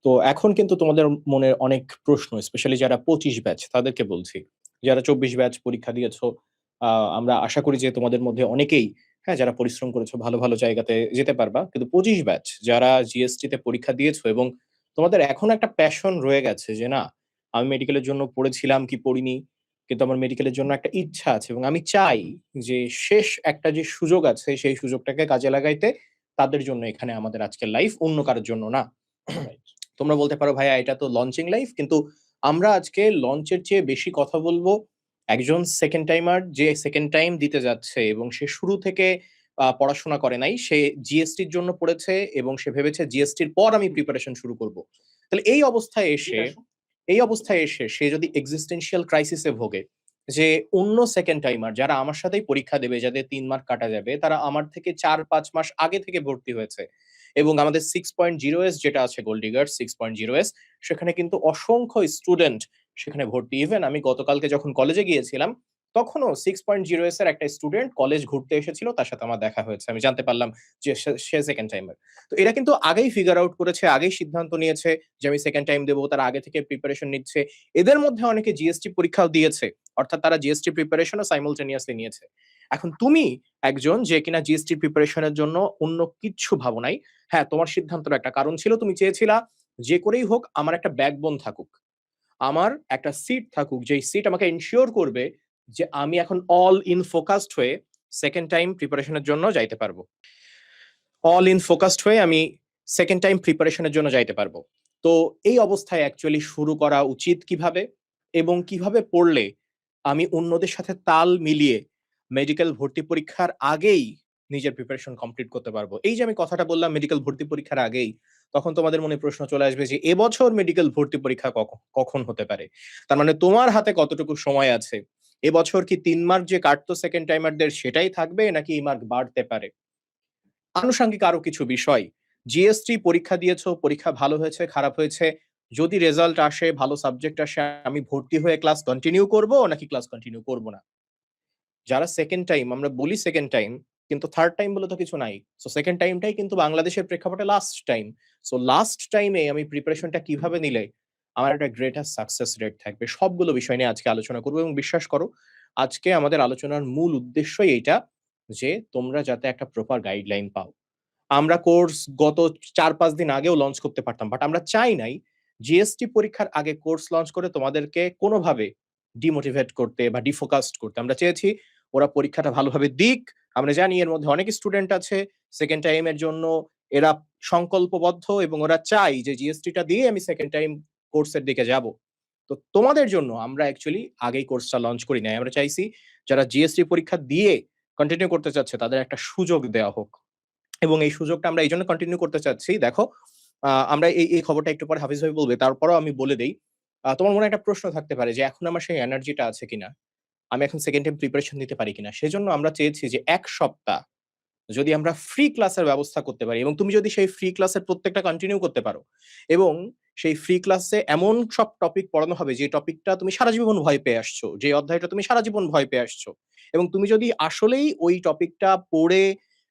তো এখন কিন্তু তোমাদের মনে অনেক প্রশ্ন, স্পেশালি যারা 25 ব্যাচ তাদেরকে বলছি। যারা 24 ব্যাচ পরীক্ষা দিয়েছো, আমরা আশা করি যে তোমাদের মধ্যে অনেকেই, হ্যাঁ, যারা পরিশ্রম করেছো ভালো, ভালো জায়গাতে যেতে পারবা। কিন্তু 25 ব্যাচ যারা জিএসটি তে পরীক্ষা দিয়েছো এবং তোমাদের এখনো একটা প্যাশন রয়ে গেছে যে, "না, আমি মেডিকেলের জন্য পড়েছিলাম কি পড়িনি, কিন্তু আমার মেডিকেলের জন্য একটা ইচ্ছা আছে এবং আমি চাই যে শেষ একটা যে সুযোগ আছে সেই সুযোগটাকে কাজে লাগাইতে।" তাদের জন্য এখানে আমাদের আজকের লাইফ, অন্য কারো জন্য না। রাইট। তোমরা বলতে পারো, ভাইয়া এটা তো লঞ্চিং লাইফ, কিন্তু আমরা আজকে লঞ্চের চেয়ে বেশি কথা বলবো একজন সেকেন্ড টাইমার যে সেকেন্ড টাইম দিতে যাচ্ছে এবং সে শুরু থেকে পড়াশোনা করে নাই, সে জিএসটির জন্য পড়েছে এবং সে ভেবেছে জিএসটির পর আমি প্রিপারেশন শুরু করব। তাহলে এই অবস্থায় এসে সে যদি এক্সিস্টেন্সিয়াল ক্রাইসিসে ভোগে, যে অন্য সেকেন্ড টাইমার যারা আমার সাথেই পরীক্ষা দেবে, যাদের 3 মার্ক কাটা যাবে, তারা আমার থেকে 4-5 মাস আগে থেকে ভর্তি হয়েছে এবং আমাদের 6.0S যেটা আছে, গোল্ড ডিগার 6.0S, সেখানে কিন্তু অসংখ্য স্টুডেন্ট সেখানে ভর্তি। ইভেন আমি গতকালকে যখন কলেজে গিয়েছিলাম, তখনও 6.0S এর একটা স্টুডেন্ট কলেজ ঘুরতে এসেছিল, তার সাথে আমার দেখা হয়েছে। আমি জানতে পারলাম যে সে সেকেন্ড টাইমার। তো এরা কিন্তু আগেই ফিগার আউট করেছে, আগেই সিদ্ধান্ত নিয়েছে যে আমি সেকেন্ড টাইম দেবো, তারা আগে থেকে প্রিপারেশন নিচ্ছে। এদের মধ্যে অনেকে জিএসটি পরীক্ষাও দিয়েছে, অর্থাৎ তারা জিএসটি প্রিপারেশনও সাইমultaneously নিয়েছে। এখন তুমি একজন যে কিনা জিএসটি প্রিপারেশনের জন্য অন্য কিচ্ছু ভাবো নাই। হ্যাঁ, তোমার সিদ্ধান্তের একটা কারণ ছিল, তুমি চেয়েছিলা যে করেই হোক আমার একটা ব্যাকবোন থাকুক, আমার একটা সিট থাকুক, যেই সিট আমাকে এনশিওর করবে যে আমি এখন অল ইন ফোকাসড হয়ে সেকেন্ড টাইম প্রিপারেশনের জন্য যাইতে পারবো। অল ইন ফোকাসড হয়ে আমি সেকেন্ড টাইম প্রিপারেশনের জন্য যাইতে পারবো। তো এই অবস্থায় অ্যাকচুয়ালি শুরু করা উচিত কিভাবে এবং কিভাবে পড়লে আমি অন্যদের সাথে তাল মিলিয়ে মেডিকেল ভর্তি পরীক্ষার আগেই নিজের প্রিপারেশন কমপ্লিট করতে পারবো। এই যে আমি কথাটা বললাম মেডিকেল ভর্তি পরীক্ষার আগেই, তখন তোমাদের মনে প্রশ্ন চলে আসবে যে এবছর মেডিকেল ভর্তি পরীক্ষা কখন হতে পারে? তার মানে তোমার হাতে কতটুকু সময় আছে? এবছর কি 3 মার্ক যে কাটতো সেকেন্ড টাইমারদের সেটাই থাকবে, নাকি এই মার্ক বাড়তে পারে? আনুষঙ্গিক আরো কিছু বিষয়, জিএসটি পরীক্ষা দিয়েছো, পরীক্ষা ভালো হয়েছে, খারাপ হয়েছে, যদি রেজাল্ট আসে, ভালো সাবজেক্ট আসে, আমি ভর্তি হয়ে ক্লাস কন্টিনিউ করব নাকি ক্লাস কন্টিনিউ করব না? যারা সেকেন্ড টাইম, আমরা বলি সেকেন্ড টাইম, কিন্তু থার্ড টাইম বলে তো কিছু নাই। সো সেকেন্ড টাইমটাই কিন্তু বাংলাদেশের প্রেক্ষাপটে লাস্ট টাইম। সো লাস্ট টাইমে আমি প্রিপারেশনটা কিভাবে নিলে আমার একটা গ্রেটার সাকসেস রেট থাকবে, সবগুলো বিষয় নিয়ে আজকে আলোচনা করবো। এবং বিশ্বাস করো, আজকে আমাদের আলোচনার মূল উদ্দেশ্যই এইটা, যে তোমরা যাতে একটা প্রপার গাইডলাইন পাও। আমরা কোর্স গত 4-5 দিন আগেও লঞ্চ করতে পারতাম, বাট আমরা চাই নাই জিএসটি পরীক্ষার আগে কোর্স লঞ্চ করে তোমাদেরকে কোনোভাবে ডিমোটিভেট করতে বা ডিফোকাসড করতে। আমরা চেয়েছি ওরা পরীক্ষাটা ভালোভাবে দিক। আমরা জানি এর মধ্যে অনেক স্টুডেন্ট আছে সেকেন্ড টাইম এর জন্য, এরা সংকল্পবদ্ধ এবং ওরা চাই যে জিএসটিটা দিয়ে আমি সেকেন্ড টাইম কোর্সের দিকে যাব। তো তোমাদের জন্য আমরা অ্যাকচুয়ালি আগেই কোর্সটা লঞ্চ করি নাই। আমরা চাইছি যারা জিএসটি পরীক্ষা দিয়ে কন্টিনিউ করতে চাচ্ছে তাদের একটা সুযোগ দেওয়া হোক। এবং এই সুযোগটা আমরা এইজন্য কন্টিনিউ করতে চাচ্ছি। দেখো, আমরা এই খবরটা একটু পরে হাফিজ ভাই বলবে। তারপরেও আমি বলে দেই। তোমার মনে একটা প্রশ্ন থাকতে পারে যে এখন আমার সেই এনার্জিটা আছে কিনা? আমি এখন সেকেন্ড টাইম প্রিপারেশন নিতে পারি কিনা? সেজন্য আমরা চেয়েছি যে ১ সপ্তাহ যদি আমরা ফ্রি ক্লাসের ব্যবস্থা করতে পারি এবং তুমি যদি সেই ফ্রি ক্লাসের প্রত্যেকটা কন্টিনিউ করতে পারো এবং সেই ফ্রি ক্লাসে এমন সব টপিক পড়ানো হবে যে টপিকটা তুমি সারা জীবন ভয় পেয়ে আসছো, যে অধ্যায়টা তুমি সারা জীবন ভয় পেয়ে আসছো, এবং তুমি যদি আসলেই ওই টপিকটা পড়ে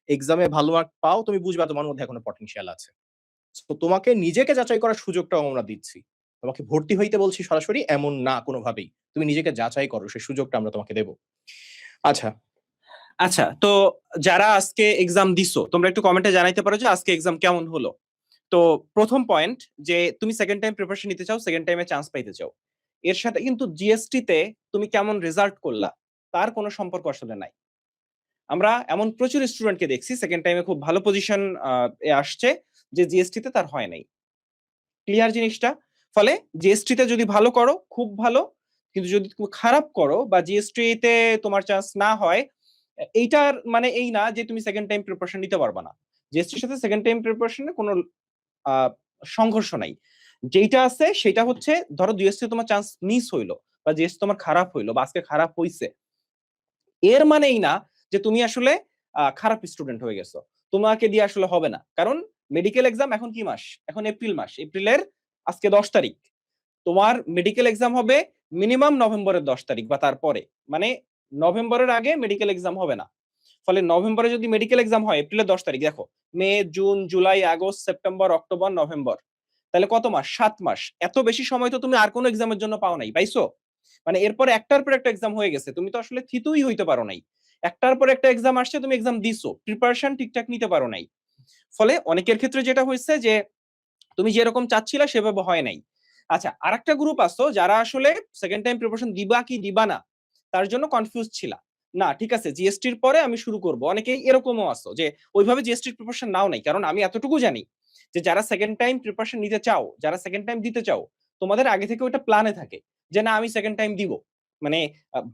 এক্সামে ভালো মার্ক পাও, তুমি বুঝবা তোমার মধ্যে এখনো পটেনশিয়াল আছে। তো তোমাকে নিজেকে যাচাই করার সুযোগটাও আমরা দিচ্ছি। তোমাকে ভর্তি হইতে বলছি সরাসরি এমন না কোনোভাবেই। তুমি নিজেকে যাচাই করো, সেই সুযোগটা আমরা তোমাকে দেব। আচ্ছা, আচ্ছা, তো যারা আজকে এক্সাম দিছো তোমরা একটু কমেন্টে জানাইতে পারো যে আজকে এক্সাম কেমন হলো। তো প্রথম পয়েন্ট, যে তুমি সেকেন্ড টাইম প্রিপারেশন নিতে চাও, সেকেন্ড টাইমে চান্স পাইতে চাও, এর সাথে কিন্তু জিএসটি তে তুমি কেমন রেজাল্ট করলা তার কোনো সম্পর্ক আসলে নাই। আমরা এমন প্রচুর স্টুডেন্টকে দেখছি সেকেন্ড টাইমে খুব ভালো পজিশন এ আসছে, যে জিএসটি তে তার হয় নাই। ক্লিয়ার জিনিসটা? ফলে জিএসটি তে যদি ভালো করো খুব ভালো, কিন্তু যদি তুমি খারাপ করো বা জিএসটি তে তোমার চান্স না হয়, এইটার মানে এই না যে তুমি সেকেন্ড টাইম প্রিপারেশন নিতে পারবা না। জিএসটির সাথে সেকেন্ড টাইম প্রিপারেশনে কোনো আহ, সংঘর্ষ নাই। যেটা আছে সেটা হচ্ছে, ধরো জিএসটি তোমার চান্স মিস হইলো বা জিএসটি তোমার খারাপ হইলো বা আজকে খারাপ হইছে, এর মানে এই না যে তুমি আসলে খারাপ স্টুডেন্ট হয়ে গেছো। তোমাকে দিয়ে আসলে হবে না, কারণ মেডিকেল এক্সাম এখন কি মাস? এখন এপ্রিল মাস। এপ্রিলের আজকে 10 তারিখ। তোমার মেডিকেল এক্সাম হবে মিনিমাম নভেম্বরের 10 তারিখ বা তারপরে, মানে নভেম্বরের আগে মেডিকেল এক্সাম হবে না। ফলে নভেম্বরে যদি মেডিকেল এক্সাম হয় এপ্রিলের 10 তারিখ, দেখো May, June, July, August, September, October, November, তাহলে কত মাস? 7 মাস। এত বেশি সময় তো তুমি আর কোনো এক্সামের জন্য পাও নাই, পাইছো? মানে এরপর একটার পর একটা এক্সাম হয়ে গেছে, তুমি তো আসলে থিতুই হইতে পারো নাই। একটার পর একটা এক্সাম আসছে, তুমি এক্সাম দিছো, প্রিপারেশন ঠিকঠাক নিতে পারো নাই। ফলে অনেকের ক্ষেত্রে যেটা হয়েছে যে তুমি যেরকম চাচ্ছিলা সেভাবে হয় নাই। আচ্ছা, আরেকটা গ্রুপ আসতো যারা আসলে সেকেন্ড টাইম প্রিপারেশন দিবা কি দিবা না তার জন্য কনফিউজ ছিলা। না ঠিক আছে, জিএসটির পরে আমি শুরু করব। অনেকেই এরকমও আসতো যে ওইভাবে জিএসটির প্রিপারেশন নাও নাই, কারণ আমি এতটুকু জানি যে যারা সেকেন্ড টাইম প্রিপারেশন নিতে চাও, যারা সেকেন্ড টাইম দিতে চাও, তোমাদের আগে থেকে ওইটা প্ল্যানে থাকে যে না আমি সেকেন্ড টাইম দিব। মানে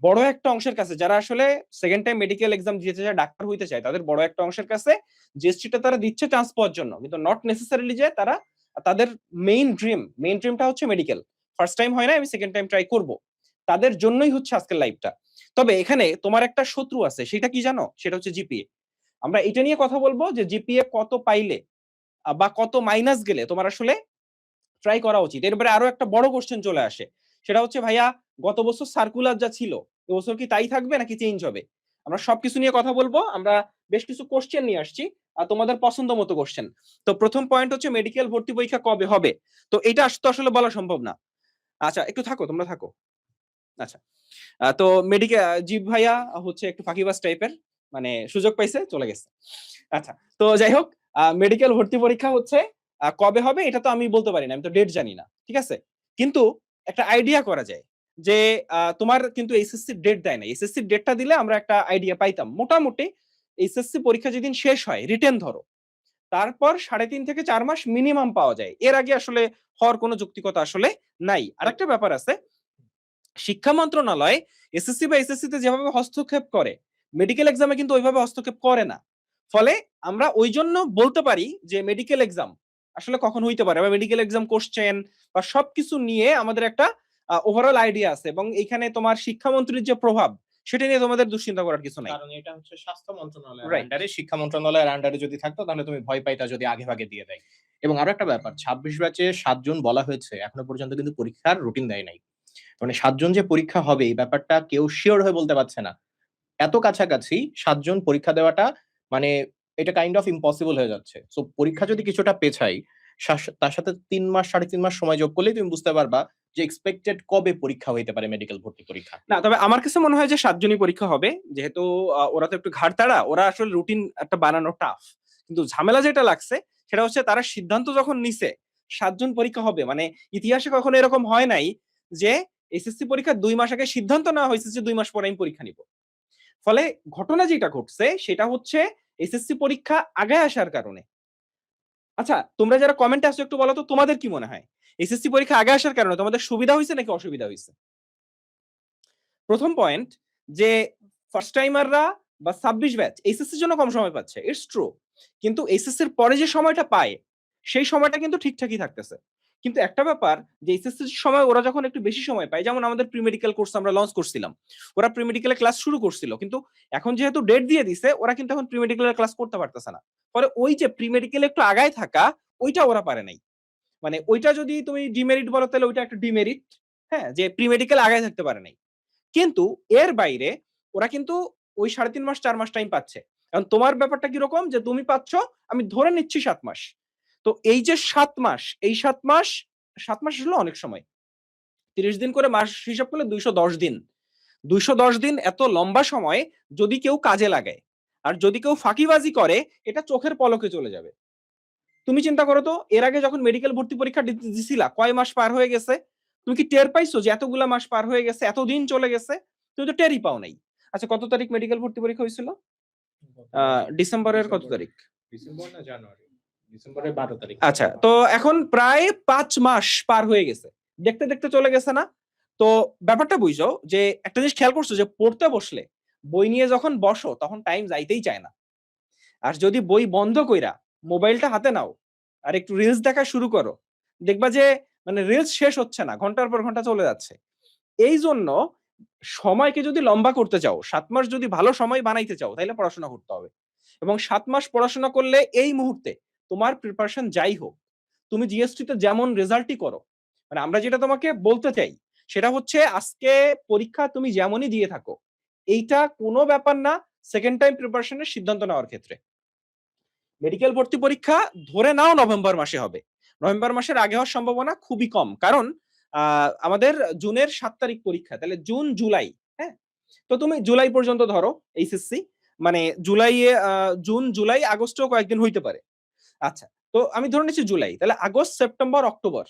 বড় একটা অংশের কাছে যারা আসলে সেকেন্ড টাইম মেডিকেল এক্সাম দিতে চায়, ডাক্তার হইতে চায়, তাদের বড় একটা অংশের কাছে জিএসটিটা তারা দিচ্ছে চান্স পাওয়ার জন্য, কিন্তু নট নেসেসারিলি যে তারা তাদের মেইন ড্রিমটা হচ্ছে মেডিকেল। ফার্স্ট টাইম হয় না, আমি সেকেন্ড টাইম ট্রাই করব, তাদের জন্যই হচ্ছে আজকের লাইভটা। তবে এখানে তোমার একটা শত্রু আছে, সেটা কি জানো? সেটা হচ্ছে জিপিএ। আমরা এটা নিয়ে কথা বলবো যে জিপিএ কত পাইলে বা কত মাইনাস গেলে তোমার আসলে ট্রাই করা উচিত। এরপরে আরো একটা বড় কোশ্চেন চলে আসে, সেটা হচ্ছে ভাইয়া গত বছর সার্কুলার যা ছিল এবছর কি তাই থাকবে নাকি চেঞ্জ হবে? আমরা সবকিছু নিয়ে কথা বলবো। আমরা বেশ কিছু কোশ্চেন নিয়ে আসছি, তোমাদের পছন্দ মতো কোশ্চেন। তো প্রথম পয়েন্ট হচ্ছে মেডিকেল ভর্তি পরীক্ষা কবে হবে? তো এটা তো আসলে বলা সম্ভব না। আচ্ছা একটু থাকো, তোমরা থাকো। আচ্ছা, তো মেডিকেল জীব ভাইয়া হচ্ছে একটু ফাঁকিবাজ টাইপের, মানে সুযোগ পাইছে চলে গেছে। আচ্ছা, তো যাই হোক, মেডিকেল ভর্তি পরীক্ষা হচ্ছে কবে হবে এটা তো আমি বলতে পারি না, আমি তো ডেট জানি না, ঠিক আছে। কিন্তু একটা আইডিয়া করা যায় যে তোমার কিন্তু এইচএসসি ডেট দেয় না, এইচএসসি ডেটটা দিলে আমরা একটা আইডিয়া পাইতাম মোটামুটি। এইচএসসি পরীক্ষা যেদিন শেষ হয় রিটেন ধরো, তারপর 3.5 থেকে 4 মাস মিনিমাম পাওয়া যায়, এর আগে আসলে হওয়ার কোনো যৌক্তিকতা আসলে নাই। আরেকটা ব্যাপার আছে, শিক্ষা মন্ত্রণালয় এসএসসি বা এসএসসি তে যেভাবে হস্তক্ষেপ করে মেডিকেল এক্সামে কিন্তু ওইভাবে হস্তক্ষেপ করে না। ফলে আমরা ওই জন্য বলতে পারি যে মেডিকেল এক্সাম আসলে কখন হইতে পারে, বা মেডিকেল এক্সাম কোশ্চেন বা সবকিছু নিয়ে আমাদের একটা ওভারঅল আইডিয়া আছে, এবং এখানে তোমার শিক্ষামন্ত্রীর যে প্রভাব সেটা নিয়ে তোমাদের দুশ্চিন্তা করার কিছু নাই। কারণ এটা হচ্ছে স্বাস্থ্য মন্ত্রণালয়ের রাইট। আন্ডারে, শিক্ষা মন্ত্রণালয়ের আন্ডারে যদি থাকতো তাহলে তুমি ভয় পাইতা যদি আগে ভাগে দিয়ে দেয়। এবং আরো একটা ব্যাপার, 26 ব্যাচে 7 জন বলা হয়েছে, এখনো পর্যন্ত কিন্তু পরীক্ষার রুটিন দেয় নাই। মানে 7 জন যে পরীক্ষা হবে এই ব্যাপারটা কেউ সিওর হয়ে বলতে পারছে না। এত কাছাকাছি 7 জন পরীক্ষা দেওয়াটা, মানে এটা কাইন্ড অফ ইম্পসিবল হয়ে যাচ্ছে। সো পরীক্ষা যদি কিছুটা পেছাই, তার সাথে ৩ মাস ৩.৫ মাস সময় যোগ করলেই তুমি বুঝতে পারবা যে এক্সপেক্টেড কবে পরীক্ষা হইতে পারে মেডিকেল ভর্তি পরীক্ষা। না, তবে আমার কাছে মনে হয় যে 7 জনই পরীক্ষা হবে, যেহেতু ওরা তো একটু ঘাড়তাড়া, ওরা আসলে রুটিন একটা বানানো টাফ। কিন্তু ঝামেলা যেটা লাগছে সেটা হচ্ছে তারা সিদ্ধান্ত যখন নিছে 7 জন পরীক্ষা হবে, মানে ইতিহাসে কখনো এরকম হয় নাই যে এসএসসি পরীক্ষা 2 মাস আগে সিদ্ধান্ত নেওয়া হয়েছে যে 2 মাস পরে আমি পরীক্ষা নিব। ফলে ঘটনা যেটা ঘটছে সেটা হচ্ছে এসএসসি পরীক্ষা আগে আসার কারণে। আচ্ছা, তোমরা যারা কমেন্টে আসছো একটু বলো তো তোমাদের কি মনে হয়, এসএসসি পরীক্ষা আগে আসার কারণে তোমাদের সুবিধা হয়েছে নাকি অসুবিধা হয়েছে? প্রথম পয়েন্ট, যে ফার্স্ট টাইমাররা বা 26 ব্যাচ এইচএসসির জন্য কম সময় পাচ্ছে, ইটস ট্রু। কিন্তু এইচএসসির পরে যে সময়টা পায় সেই সময়টা কিন্তু ঠিকঠাকই থাকতেছে। কিন্তু একটা ব্যাপার, যে এইচএসসির সময় ওরা যখন একটু বেশি সময় পায়, যেমন আমাদের প্রি মেডিকেল কোর্স আমরা লঞ্চ করছিলাম, ওরা প্রি মেডিকেলের ক্লাস শুরু করছিল, কিন্তু এখন যেহেতু ডেট দিয়ে দিছে ওরা কিন্তু এখন প্রি মেডিকেলের ক্লাস করতে পারতেছে না। ফলে ওই যে প্রি মেডিকেল একটু আগায় থাকা ওইটা ওরা পারে নাই। মানে ওইটা যদি তুমি ডিমেরিট বলো তাহলে ওইটা একটা ডিমেরিট, হ্যাঁ, যে প্রি মেডিকেল আগায় থাকতে পারে নাই। কিন্তু এর বাইরে ওরা কিন্তু ওই 3.5 মাস 4 মাস টাইম পাচ্ছে। এখন তোমার ব্যাপারটা কিরকম, যে তুমি পাচ্ছ আমি ধরে নিচ্ছি 7 মাস। তো এই যে 7 মাস, এই 7 মাস হলো অনেক সময়। 30 দিন করে মাস হিসাব করলে 210 দিন। 210 দিন এত লম্বা সময় যদি কেউ কাজে লাগায়, আর যদি কেউ ফাঁকিবাজি করে, এটা চোখের পলকে চলে যাবে। তুমি চিন্তা করো তো, এর আগে যখন মেডিকেল ভর্তি পরীক্ষা দিছিলা কয় মাস পার হয়ে গেছে? তুমি কি টের পাইছো যে এতগুলা মাস পার হয়ে গেছে, এতদিন চলে গেছে? তুমি তো টেরই পাও নাই। আচ্ছা, কত তারিখ মেডিকেল ভর্তি পরীক্ষা হয়েছিল? ডিসেম্বরের কত তারিখ? ডিসেম্বর না জানুয়ারি? ডিসেম্বরের 12 তারিখ। আচ্ছা, তো এখন প্রায় 5 মাস পার হয়ে গেছে, দেখতে দেখতে চলে গেছে না? তো ব্যাপারটা বুঝছো যে একটা জিনিস খেয়াল করছো যে পড়তে বসলে বই নিয়ে যখন বসো তখন টাইম যাইতেই চায় না। আর যদি বই বন্ধ কইরা মোবাইলটা হাতে নাও আর একটু রিলস দেখা শুরু করো, দেখবা যে মানে রিলস শেষ হচ্ছে না, ঘন্টার পর ঘন্টা চলে যাচ্ছে। এই জন্য সময়কে যদি লম্বা করতে চাও, 7 মাস যদি ভালো সময় বানাইতে চাও, তাহলে পড়াশোনা করতে হবে। এবং 7 মাস পড়াশোনা করলে এই মুহূর্তে তোমার প্রিপারেশন যাই হোক, তুমি জিএসটি তে যেমন রেজাল্টই করো, মানে আমরা যেটা তোমাকে বলতে চাই সেটা হচ্ছে আজকে পরীক্ষা তুমি যেমনই দিয়ে থাকো, এইটা কোনো ব্যাপার না সেকেন্ড টাইম প্রিপারেশনের সিদ্ধান্ত নেওয়ার ক্ষেত্রে। মেডিকেল ভর্তি পরীক্ষা ধরে নাও নভেম্বর মাসে হবে, নভেম্বর মাসের আগে হওয়ার সম্ভাবনা খুবই কম, কারণ আমাদের জুনের 7 তারিখ পরীক্ষা, তাহলে জুন জুলাই, হ্যাঁ, তো তুমি জুলাই পর্যন্ত ধরো এইচএসসি, মানে জুন জুলাই আগস্টও কয়েকদিন হইতে পারে। আচ্ছা, তো আমি ধরে নিচ্ছি জুলাই, তাহলে আগস্ট সেপ্টেম্বর অক্টোবর,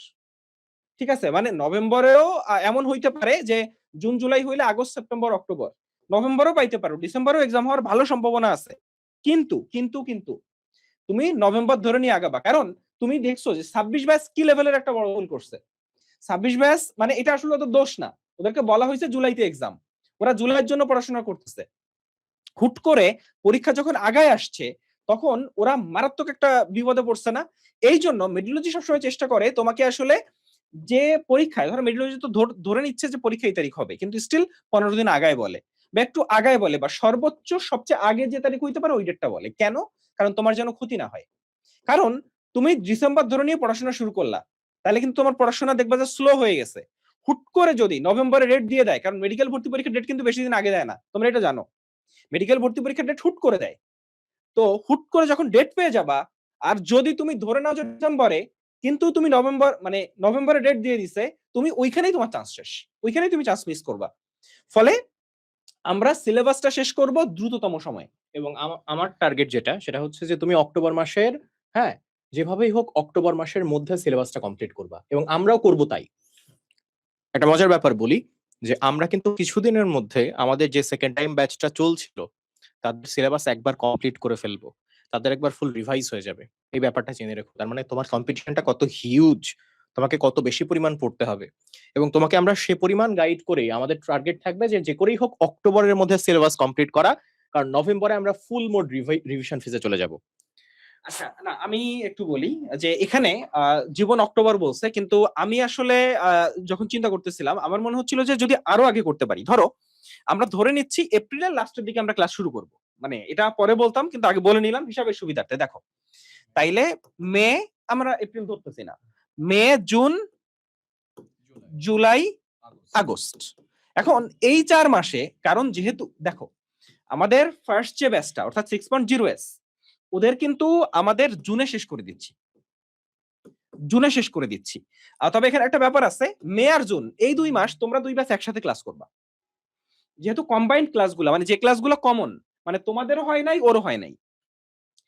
ঠিক আছে, মানে নভেম্বরেও এমন হইতে পারে যে জুন জুলাই হইলে আগস্ট সেপ্টেম্বর অক্টোবর, নভেম্বরও পাইতে পারো, ডিসেম্বরেও এক্সাম হওয়ার ভালো সম্ভাবনা আছে। কিন্তু কিন্তু কিন্তু তুমি নভেম্বর ধরে নিয়ে আগাবা, কারণ তুমি দেখছো যে 26 ব্যাচ কি লেভেলের একটা বড় ভুল করছে। 26 ব্যাচ মানে এটা আসলে ওদের দোষ না, ওদেরকে বলা হয়েছে জুলাইতে এক্সাম, ওরা জুলাইয়ের জন্য পড়াশোনা করতেছে। হুট করে পরীক্ষা যখন আগায় আসছে তখন ওরা মারাত্মক একটা বিপদে পড়ছে না। এই জন্য মেডিওলজি সবসময় চেষ্টা করে তোমাকে আসলে যে পরীক্ষায়, ধরো মেডিওলজি তো ধরে নিচ্ছে যে পরীক্ষা এই তারিখ হবে, কিন্তু স্টিল 15 দিন আগায় বলে বা একটু আগায় বলে, বা সর্বোচ্চ সবচেয়ে আগে যে তারিখ হইতে পারে ওই ডেটটা বলে। কেন? কারণ তোমার যেন ক্ষতি না হয়। কারণ তুমি ডিসেম্বর ধরে নিয়ে পড়াশোনা শুরু করলা, তাহলে কিন্তু তোমার পড়াশোনা দেখবা যে স্লো হয়ে গেছে। হুট করে যদি নভেম্বরে ডেট দিয়ে দেয়, কারণ মেডিকেল ভর্তি পরীক্ষার ডেট কিন্তু বেশি দিন আগে দেয় না, তোমরা এটা জানো, মেডিকেল ভর্তি পরীক্ষার ডেট হুট করে দেয়। তো হুট করে যখন ডেট পেয়ে যাবা, আর যদি তুমি ধরে নাও যে ডিসেম্বরে, কিন্তু তুমি নভেম্বরে ডেট দিয়ে দিছে, তুমি ওইখানেই তোমার চান্স শেষ, ওইখানেই তুমি চান্স মিস করবা। ফলে আমরা সিলেবাসটা শেষ করব দ্রুততম সময়ে। এবং আমার টার্গেট যেটা, সেটা হচ্ছে যে তুমি অক্টোবর মাসের, হ্যাঁ, যেভাবেই হোক অক্টোবর মাসের মধ্যে সিলেবাসটা কমপ্লিট করবা, এবং আমরাও করব তাই। একটা মজার ব্যাপার বলি, যে আমরা কিন্তু কিছুদিনের মধ্যে আমাদের যে সেকেন্ড টাইম ব্যাচটা চলছিল তাদের সিলেবাস একবার কমপ্লিট করে ফেলবো, তাদের একবার ফুল রিভাইজ হয়ে যাবে। এই ব্যাপারটা জেনে রেখো। তার মানে তোমার কম্পিটিশনটা কত হিউজ, তোমাকে কত বেশি পরিমাণ পড়তে হবে, এবং তোমাকে আমরা সে পরিমাণ গাইড করে, আমাদের টার্গেট থাকবে যে যে করেই হোক অক্টোবরের মধ্যে সিলেবাস কমপ্লিট করা, কারণ নভেম্বরে আমরা ফুল মোড রিভিশন ফেজে চলে যাব। আচ্ছা, না আমি একটু বলি যে এখানে জীবন অক্টোবর বলছে, কিন্তু আমি আসলে যখন চিন্তা করতেছিলাম আমার মনে হচ্ছিল যে যদি আরো আগে করতে পারি, ধরো আমরা ধরে নিচ্ছি এপ্রিলের লাস্টের দিকে আমরা ক্লাস শুরু করব, মানে এটা পরে বলতাম কিন্তু আগে বলে নিলাম হিসাবের সুবিধার্থে। দেখো, তাইলে মে, আমরা এপ্রিল ধরতেছি না, মে জুন জুলাই আগস্ট, এখন এই 4 মাসে, কারণ যেহেতু দেখো আমাদের ফার্স্ট যে ব্যাচটা অর্থাৎ 6.0s ওদের কিন্তু আমাদের জুনে শেষ করে দিচ্ছি, জুনে শেষ করে দিচ্ছি। তবে এখানে একটা ব্যাপার আছে, মে আর জুন এই 2 মাস তোমরা 2 ব্যাচ একসাথে ক্লাস করবা, যেহেতু কম্বাইন্ড ক্লাসগুলো, মানে যে ক্লাসগুলো কমন, মানে তোমাদেরও হয় নাই ওরও হয় নাই,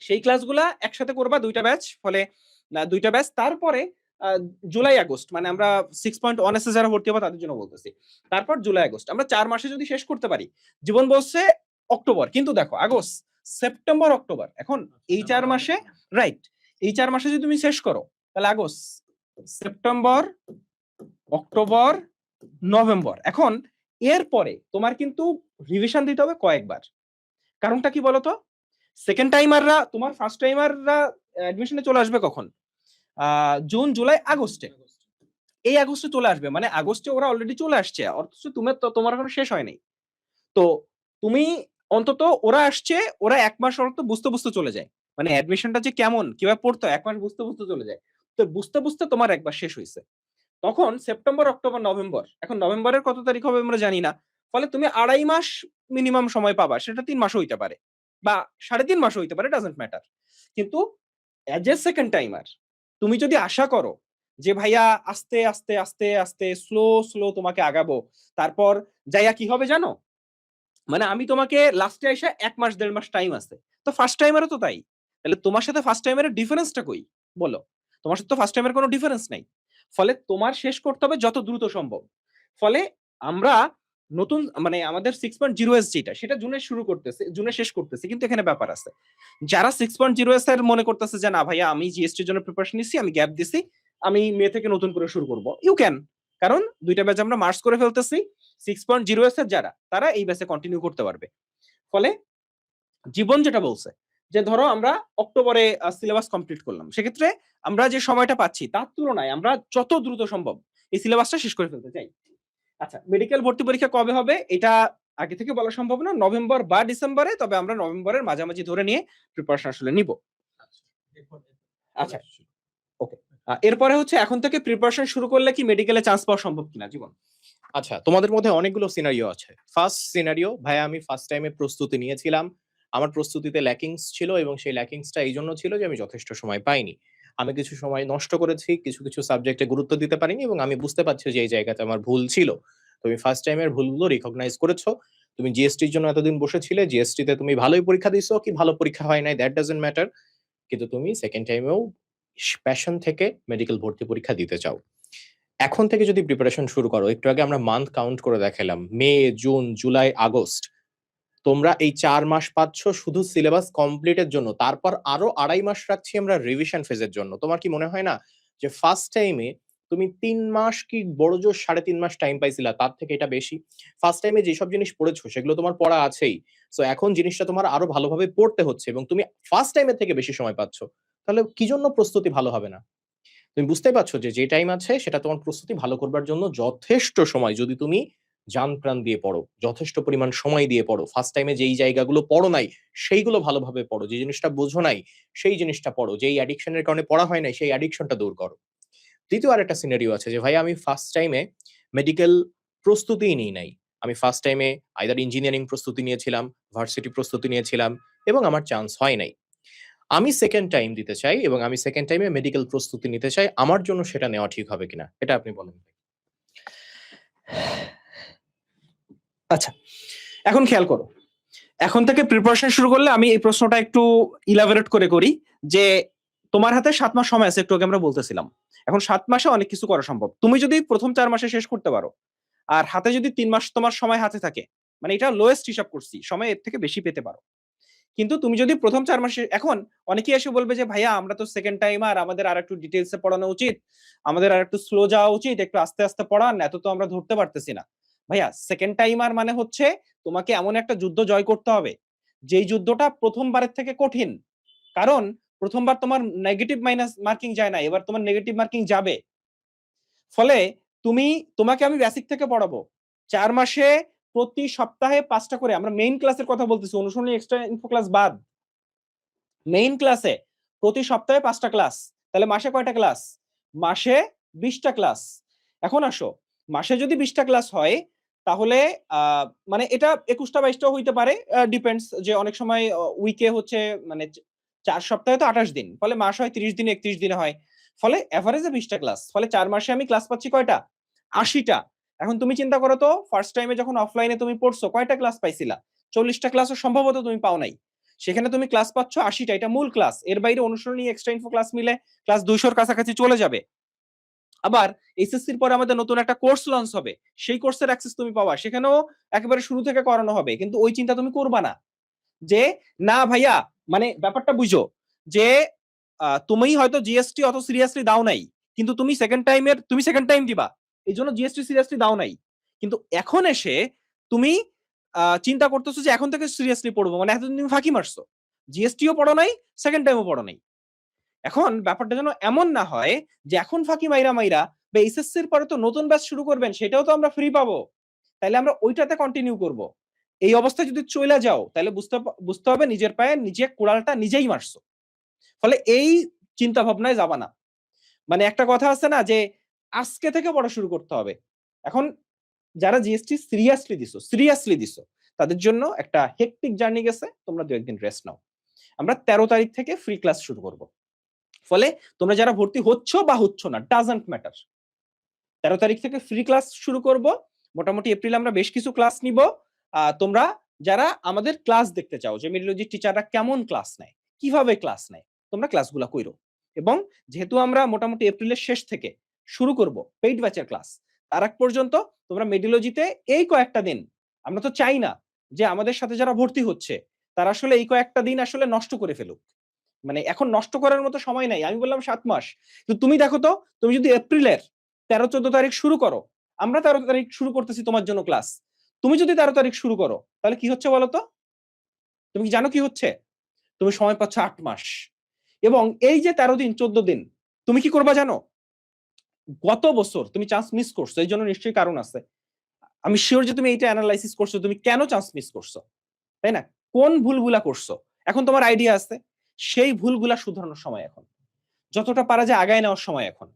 সেই ক্লাসগুলা একসাথে করবা 2টা ব্যাচ। ফলে 2টা ব্যাচ, তারপরে জুলাই আগস্ট, মানে আমরা 6.1 এ যারা ভর্তি হবো তাদের জন্য বলতেছি, তারপর জুলাই আগস্ট আমরা 4 মাসে যদি শেষ করতে পারি। জীবন বলছে অক্টোবর, কিন্তু দেখো আগস্ট সেপ্টেম্বর অক্টোবর, এখন এই 4 মাসে, রাইট, এই 4 মাসে যদি তুমি শেষ করো তাহলে আগস্ট সেপ্টেম্বর অক্টোবর নভেম্বর, এখন এরপরে তোমার কিন্তু রিভিশন দিতে হবে কয়েকবার। কারণটা কি বলতো, সেকেন্ড টাইমাররা, তোমার ফার্স্ট টাইমাররা অ্যাডমিশনে চলে আসবে কখন? জুন জুলাই আগস্টে, এই আগস্টে চলে আসবে, মানে আগস্টে ওরা অলরেডি চলে আসছে, অথচ তোমার এখনো শেষ হয়নি। তো তুমি অন্তত, ওরা আসছে, ওরা 1 মাস অন্তত বুঝতে বুঝতে চলে যায়, মানে অ্যাডমিশনটা যে কেমন কিভাবে পড়তে হয় 1 মাস বুঝতে বুঝতে চলে যায়। তো বুঝতে বুঝতে তোমার একবার শেষ হয়েছে, তখন সেপ্টেম্বর অক্টোবর নভেম্বর, এখন নভেম্বরের কত তারিখ হবে আমরা জানি না, ফলে তুমি 2.5 মাস মিনিমাম সময় পাবা, সেটা 3 মাসও হইতে পারে বা 3.5 মাসও হইতে পারে, ডাজন্ট ম্যাটার। কিন্তু অ্যাজ এ সেকেন্ড টাইমার তুমি যদি আশা করো যে ভাইয়া আস্তে আস্তে আস্তে আস্তে স্লো স্লো তোমাকে আগাবো, তারপর যাইয়া কি হবে জানো, মানে আমি তোমাকে লাস্টে এসে 1 মাস 1.5 মাস টাইম আছে, তো ফার্স্ট টাইমারও তো তাই, তাহলে তোমার সাথে ফার্স্ট টাইমারের ডিফারেন্সটা কই বলো? তোমার সাথে তো ফার্স্ট টাইমের কোনো ডিফারেন্স নাই, ফলে তোমার শেষ করতে হবে যত দ্রুত সম্ভব। ফলে আমরা নতুন, মানে আমাদের 6.0s যেটা, সেটা জুনে শুরু করতেছে, জুনে শেষ করতেছে, কিন্তু এখানে ব্যাপার আছে, যারা 6.0s এর মনে করতেছে যে না ভাইয়া আমি জিএসটির জন্য প্রিপারেশন নিছি, আমি গ্যাপ দিছি, আমি মে থেকে নতুন করে শুরু করব, ইউ ক্যান, কারণ 2টা ব্যাচ আমরা মার্চ করে ফেলতেছি। 6.0s এর যারা, তারা এই ব্যাচে কন্টিনিউ করতে পারবে। ফলে জীবন যেটা বলছে যে ধরো আমরা অক্টোবরে সিলেবাস কমপ্লিট করলাম, সেক্ষেত্রে আমরা যে সময়টা পাচ্ছি তার তুলনায় আমরা যত দ্রুত সম্ভব এই সিলেবাসটা শেষ করে ফেলতে চাই। আচ্ছা, মেডিকেল ভর্তি পরীক্ষা কবে হবে এটা আগে থেকে বলা সম্ভব না, নভেম্বর বা ডিসেম্বরে, তবে আমরা নভেম্বরের মাঝামাঝি ধরে নিয়ে প্রিপারেশন আসলে নিব। আচ্ছা, ওকে, এরপরে হচ্ছে এখন থেকে প্রিপারেশন শুরু করলে কি মেডিকেলে চান্স পাওয়া সম্ভব কিনা জীবন? আচ্ছা, তোমাদের মধ্যে অনেকগুলো সিনারিও আছে। ফার্স্ট সিনারিও, ভাই আমি ফার্স্ট টাইমে প্রস্তুতি নিয়েছিলাম, আমার প্রস্তুতিতে ল্যাকিংস ছিল, এবং সেই ল্যাকিংসটা এই জন্য ছিল যে আমি যথেষ্ট সময় পাইনি। আমি কিছু সময় নষ্ট করেছি, কিছু কিছু সাবজেক্টে গুরুত্ব দিতে পারিনি এবং আমি বুঝতে পারছি যে এই জায়গাতে আমার ভুল ছিল। তুমি ফার্স্ট টাইমের ভুলগুলো রিকগনাইজ করেছো। তুমি জিএসটির জন্য এতদিন বসেছিলে, জিএসটিতে তুমি ভালোই পরীক্ষা দিছো কি ভালো পরীক্ষা হয় নাই, দ্যাট ডাজন্ট ম্যাটার। কিন্তু তুমি সেকেন্ড টাইমেও প্যাশন থেকে মেডিকেল ভর্তি পরীক্ষা দিতে চাও। এখন থেকে যদি প্রিপারেশন শুরু করো, একটু আগে আমরা মান্থ কাউন্ট করে দেখালাম, মে, জুন, জুলাই, আগস্ট। তোমরা এই ৪ মাস পাচ্ছ শুধু সিলেবাস কমপ্লিটের জন্য। তারপর আরো ২.৫ মাস রাখছি আমরা রিভিশন ফেজের জন্য। তোমার কি মনে হয় না যে ফার্স্ট টাইমে তুমি ৩ মাস কি বড়জোর ৩.৫ মাস টাইম পাইছিলা, তার থেকে এটা বেশি? ফার্স্ট টাইমে যেসব জিনিস পড়েছো সেগুলো তোমার পড়া আছেই। সো এখন জিনিসটা তোমার আরো ভালোভাবে পড়তে হচ্ছে এবং তুমি ফার্স্ট টাইমের থেকে বেশি সময় পাচ্ছ। তাহলে কি জন্য প্রস্তুতি ভালো হবে না? তুমি বুঝতেই পারছো যে টাইম আছে সেটা তোমার প্রস্তুতি ভালো করবার জন্য যথেষ্ট সময়। যদি তুমি জান প্রাণ দিয়ে পড়ো, যথেষ্ট পরিমাণ সময় দিয়ে পড়ো। ফার্স্ট টাইমে যেই জায়গাগুলো পড়ো নাই, সেইগুলো ভালোভাবে পড়ো। যে জিনিসটা বোঝো নাই, সেই জিনিসটা পড়ো। যেই অ্যাডিকশন এর কারণে পড়া হয় নাই, সেই অ্যাডিকশনটা দূর করো। দ্বিতীয় আরেকটা সিনারিও আছে যে ভাই আমি ফার্স্ট টাইমে মেডিকেল প্রস্তুতিই নিই নাই। আমি ফার্স্ট টাইমে আইদার ইঞ্জিনিয়ারিং প্রস্তুতি নিয়েছিলাম, ভার্সিটি প্রস্তুতি নিয়েছিলাম এবং আমার চান্স হয় নাই। আমি সেকেন্ড টাইম দিতে চাই এবং আমি সেকেন্ড টাইমে মেডিকেল প্রস্তুতি নিতে চাই। আমার জন্য সেটা নেওয়া ঠিক হবে কিনা? এটা আপনি বলেন ভাই। আচ্ছা, এখন খেয়াল করো, এখন থেকে প্রিপারেশন শুরু করলে আমি এই প্রশ্নটা একটু ইলাবোরেট করে করি যে তোমার হাতে ৭ মাস সময় আছে, একটু আগে আমরা বলতেছিলাম। এখন ৭ মাসে অনেক কিছু করা সম্ভব। তুমি যদি প্রথম ৪ মাসে শেষ করতে পারো, আর হাতে যদি ৩ মাস তোমার সময় হাতে থাকে, মানে এটা লোয়েস্ট হিসাব করছি, সময় এর থেকে বেশি পেতে পারো। কিন্তু তুমি যদি প্রথম ৪ মাসে, এখন অনেকেই এসে বলবে যে ভাইয়া আমরা তো সেকেন্ড টাইমার, আমাদের আর একটু ডিটেইলসে পড়ানো উচিত, আমাদের আর একটু স্লো যাওয়া উচিত, একটু আস্তে আস্তে পড়ান, এত তো আমরা ধরতে পারতেছি না। ভাইয়া সেকেন্ড টাইমার মানে হচ্ছে তোমাকে এমন একটা যুদ্ধ জয় করতে হবে যেই যুদ্ধটা প্রথমবারের থেকে কঠিন। কারণ প্রথমবার তোমার নেগেটিভ মাইনাস মার্কিং যায় না, এবার তোমার নেগেটিভ মার্কিং যাবে। ফলে তোমাকে আমি বেসিক থেকে পড়াবো ৪ মাসে, প্রতি সপ্তাহে ৫টা করে। আমরা মেইন ক্লাসের কথা বলতেছি, অনুশীলনী এক্সট্রা ইনফো ক্লাস বাদ। মেইন ক্লাসে প্রতি সপ্তাহে ৫টা ক্লাস। তাহলে মাসে কয়টা ক্লাস? মাসে ২০টা ক্লাস। এখন আসো, মাসে যদি ২০টা ক্লাস হয় তাহলে মানে এটা ২১টা ২২টাও হইতে পারে, ডিপেন্ডস যে অনেক সময় উইকে হচ্ছে মানে ৪ সপ্তাহে তো ২৮ দিন, ফলে মাস হয় ৩০ দিনে, ৩১ দিনে হয়, ফলে এভারেজে ২০টা ক্লাস। ফলে ৪ মাসে আমি ক্লাস পাচ্ছি কয়টা? ৮০টা। এখন তুমি চিন্তা করো তো, ফার্স্ট টাইমে যখন অফলাইনে তুমি পড়ছো কয়টা ক্লাস পাইছিলা? ৪০টা ক্লাসও সম্ভবত তুমি পাও নাই। সেখানে তুমি ক্লাস পাচ্ছ ৮০টা, এটা মূল ক্লাস। এর বাইরে অনুসরণী এক্সট্রা ইনফো ক্লাস মিলে ক্লাস ২০০-র কাছাকাছি চলে যাবে। আবার এইচএসসির পরে আমাদের নতুন একটা কোর্স লঞ্চ হবে, সেই কোর্সের অ্যাক্সেস তুমি পাবা, সেখানেও একেবারে শুরু থেকে করানো হবে। কিন্তু ওই চিন্তা তুমি করবা না যে না ভাইয়া, মানে ব্যাপারটা বুঝো যে তুমি হয়তো জিএসটি অত সিরিয়াসলি দাও নাই, কিন্তু তুমি সেকেন্ড টাইম দিবা, এই জন্য জিএসটি সিরিয়াসলি দাও নাই। কিন্তু এখন এসে তুমি চিন্তা করতেছো যে এখন থেকে সিরিয়াসলি পড়বো, মানে এতদিন তুমি ফাঁকি মারছো, জিএসটিও পড়ো নাই, সেকেন্ড টাইমও পড়ো নাই। এখন ব্যাপারটা যেন এমন না হয় যে এখন ফাঁকি মাইরা মাইরা বা এইচএসসির পরে তো নতুন ব্যাচ শুরু করবেন, সেটাও তো আমরা ফ্রি পাবো, তাইলে আমরা ওইটাতে কন্টিনিউ করব। এই অবস্থায় যদি চলে যাও তাহলে বুঝতে হবে নিজের পায়ে নিজে কোড়ালটা নিজেই মারছো। ফলে এই চিন্তা ভাবনায় যাবা না। মানে একটা কথা আছে না যে আজকে থেকে পড়া শুরু করতে হবে। এখন যারা জিএসটি সিরিয়াসলি দিছো তাদের জন্য একটা হেক্টিক জার্নি গেছে, তোমরা ২-১ দিন রেস্ট নাও। আমরা ১৩ তারিখ থেকে ফ্রি ক্লাস শুরু করব। ফলে তোমরা যারা ভর্তি হচ্ছ বা হচ্ছ না, ডাজন্ট ম্যাটার, ১৩ তারিখ থেকে ফ্রি ক্লাস শুরু করব। মোটামুটি এপ্রিলে আমরা বেশ কিছু ক্লাস নিব। তোমরা যারা আমাদের ক্লাস দেখতে চাও যে মেডিওলজির টিচাররা কেমন ক্লাস নেয়, কিভাবে ক্লাস নেয়, তোমরা ক্লাসগুলো কইরো। এবং যেহেতু আমরা মোটামুটি এপ্রিলের শেষ থেকে শুরু করব পেইড ব্যাচের ক্লাস, তার আগ পর্যন্ত তোমরা মেডিওলজিতে এই কয়েকটা দিন, আমরা তো চাই না যে আমাদের সাথে যারা ভর্তি হচ্ছে তারা আসলে এই কয়েকটা দিন আসলে নষ্ট করে ফেলুক। মানে এখন নষ্ট করার মতো সময় নাই। আমি বললাম ৭ মাস, কিন্তু তুমি দেখো তো, তুমি যদি এপ্রিলের ১৩-১৪ তারিখ শুরু করো, আমরা ১৩ তারিখ শুরু করতেছি তোমার জন্য ক্লাস, তুমি যদি ১৩ তারিখ শুরু করো তাহলে কি হচ্ছে বলো তো? তুমি কি জানো কি হচ্ছে? তুমি সময় পাচ্ছ ৮ মাস। এবং এই যে ১৩ দিন ১৪ দিন তুমি কি করবা জানো? গত বছর তুমি চান্স মিস করছো, এই জন্য নিশ্চয়ই কারণ আছে। আমি শিওর যে তুমি এইটা অ্যানালাইসিস করছো, তুমি কেন চান্স মিস করছো, তাই না? কোন ভুলগুলা করছো, এখন তোমার আইডিয়া আছে। সেই ভুলগুলা শুধরানোর সময় এখন, যতটা পারা যায় আগায় নেওয়ার সময় এখন।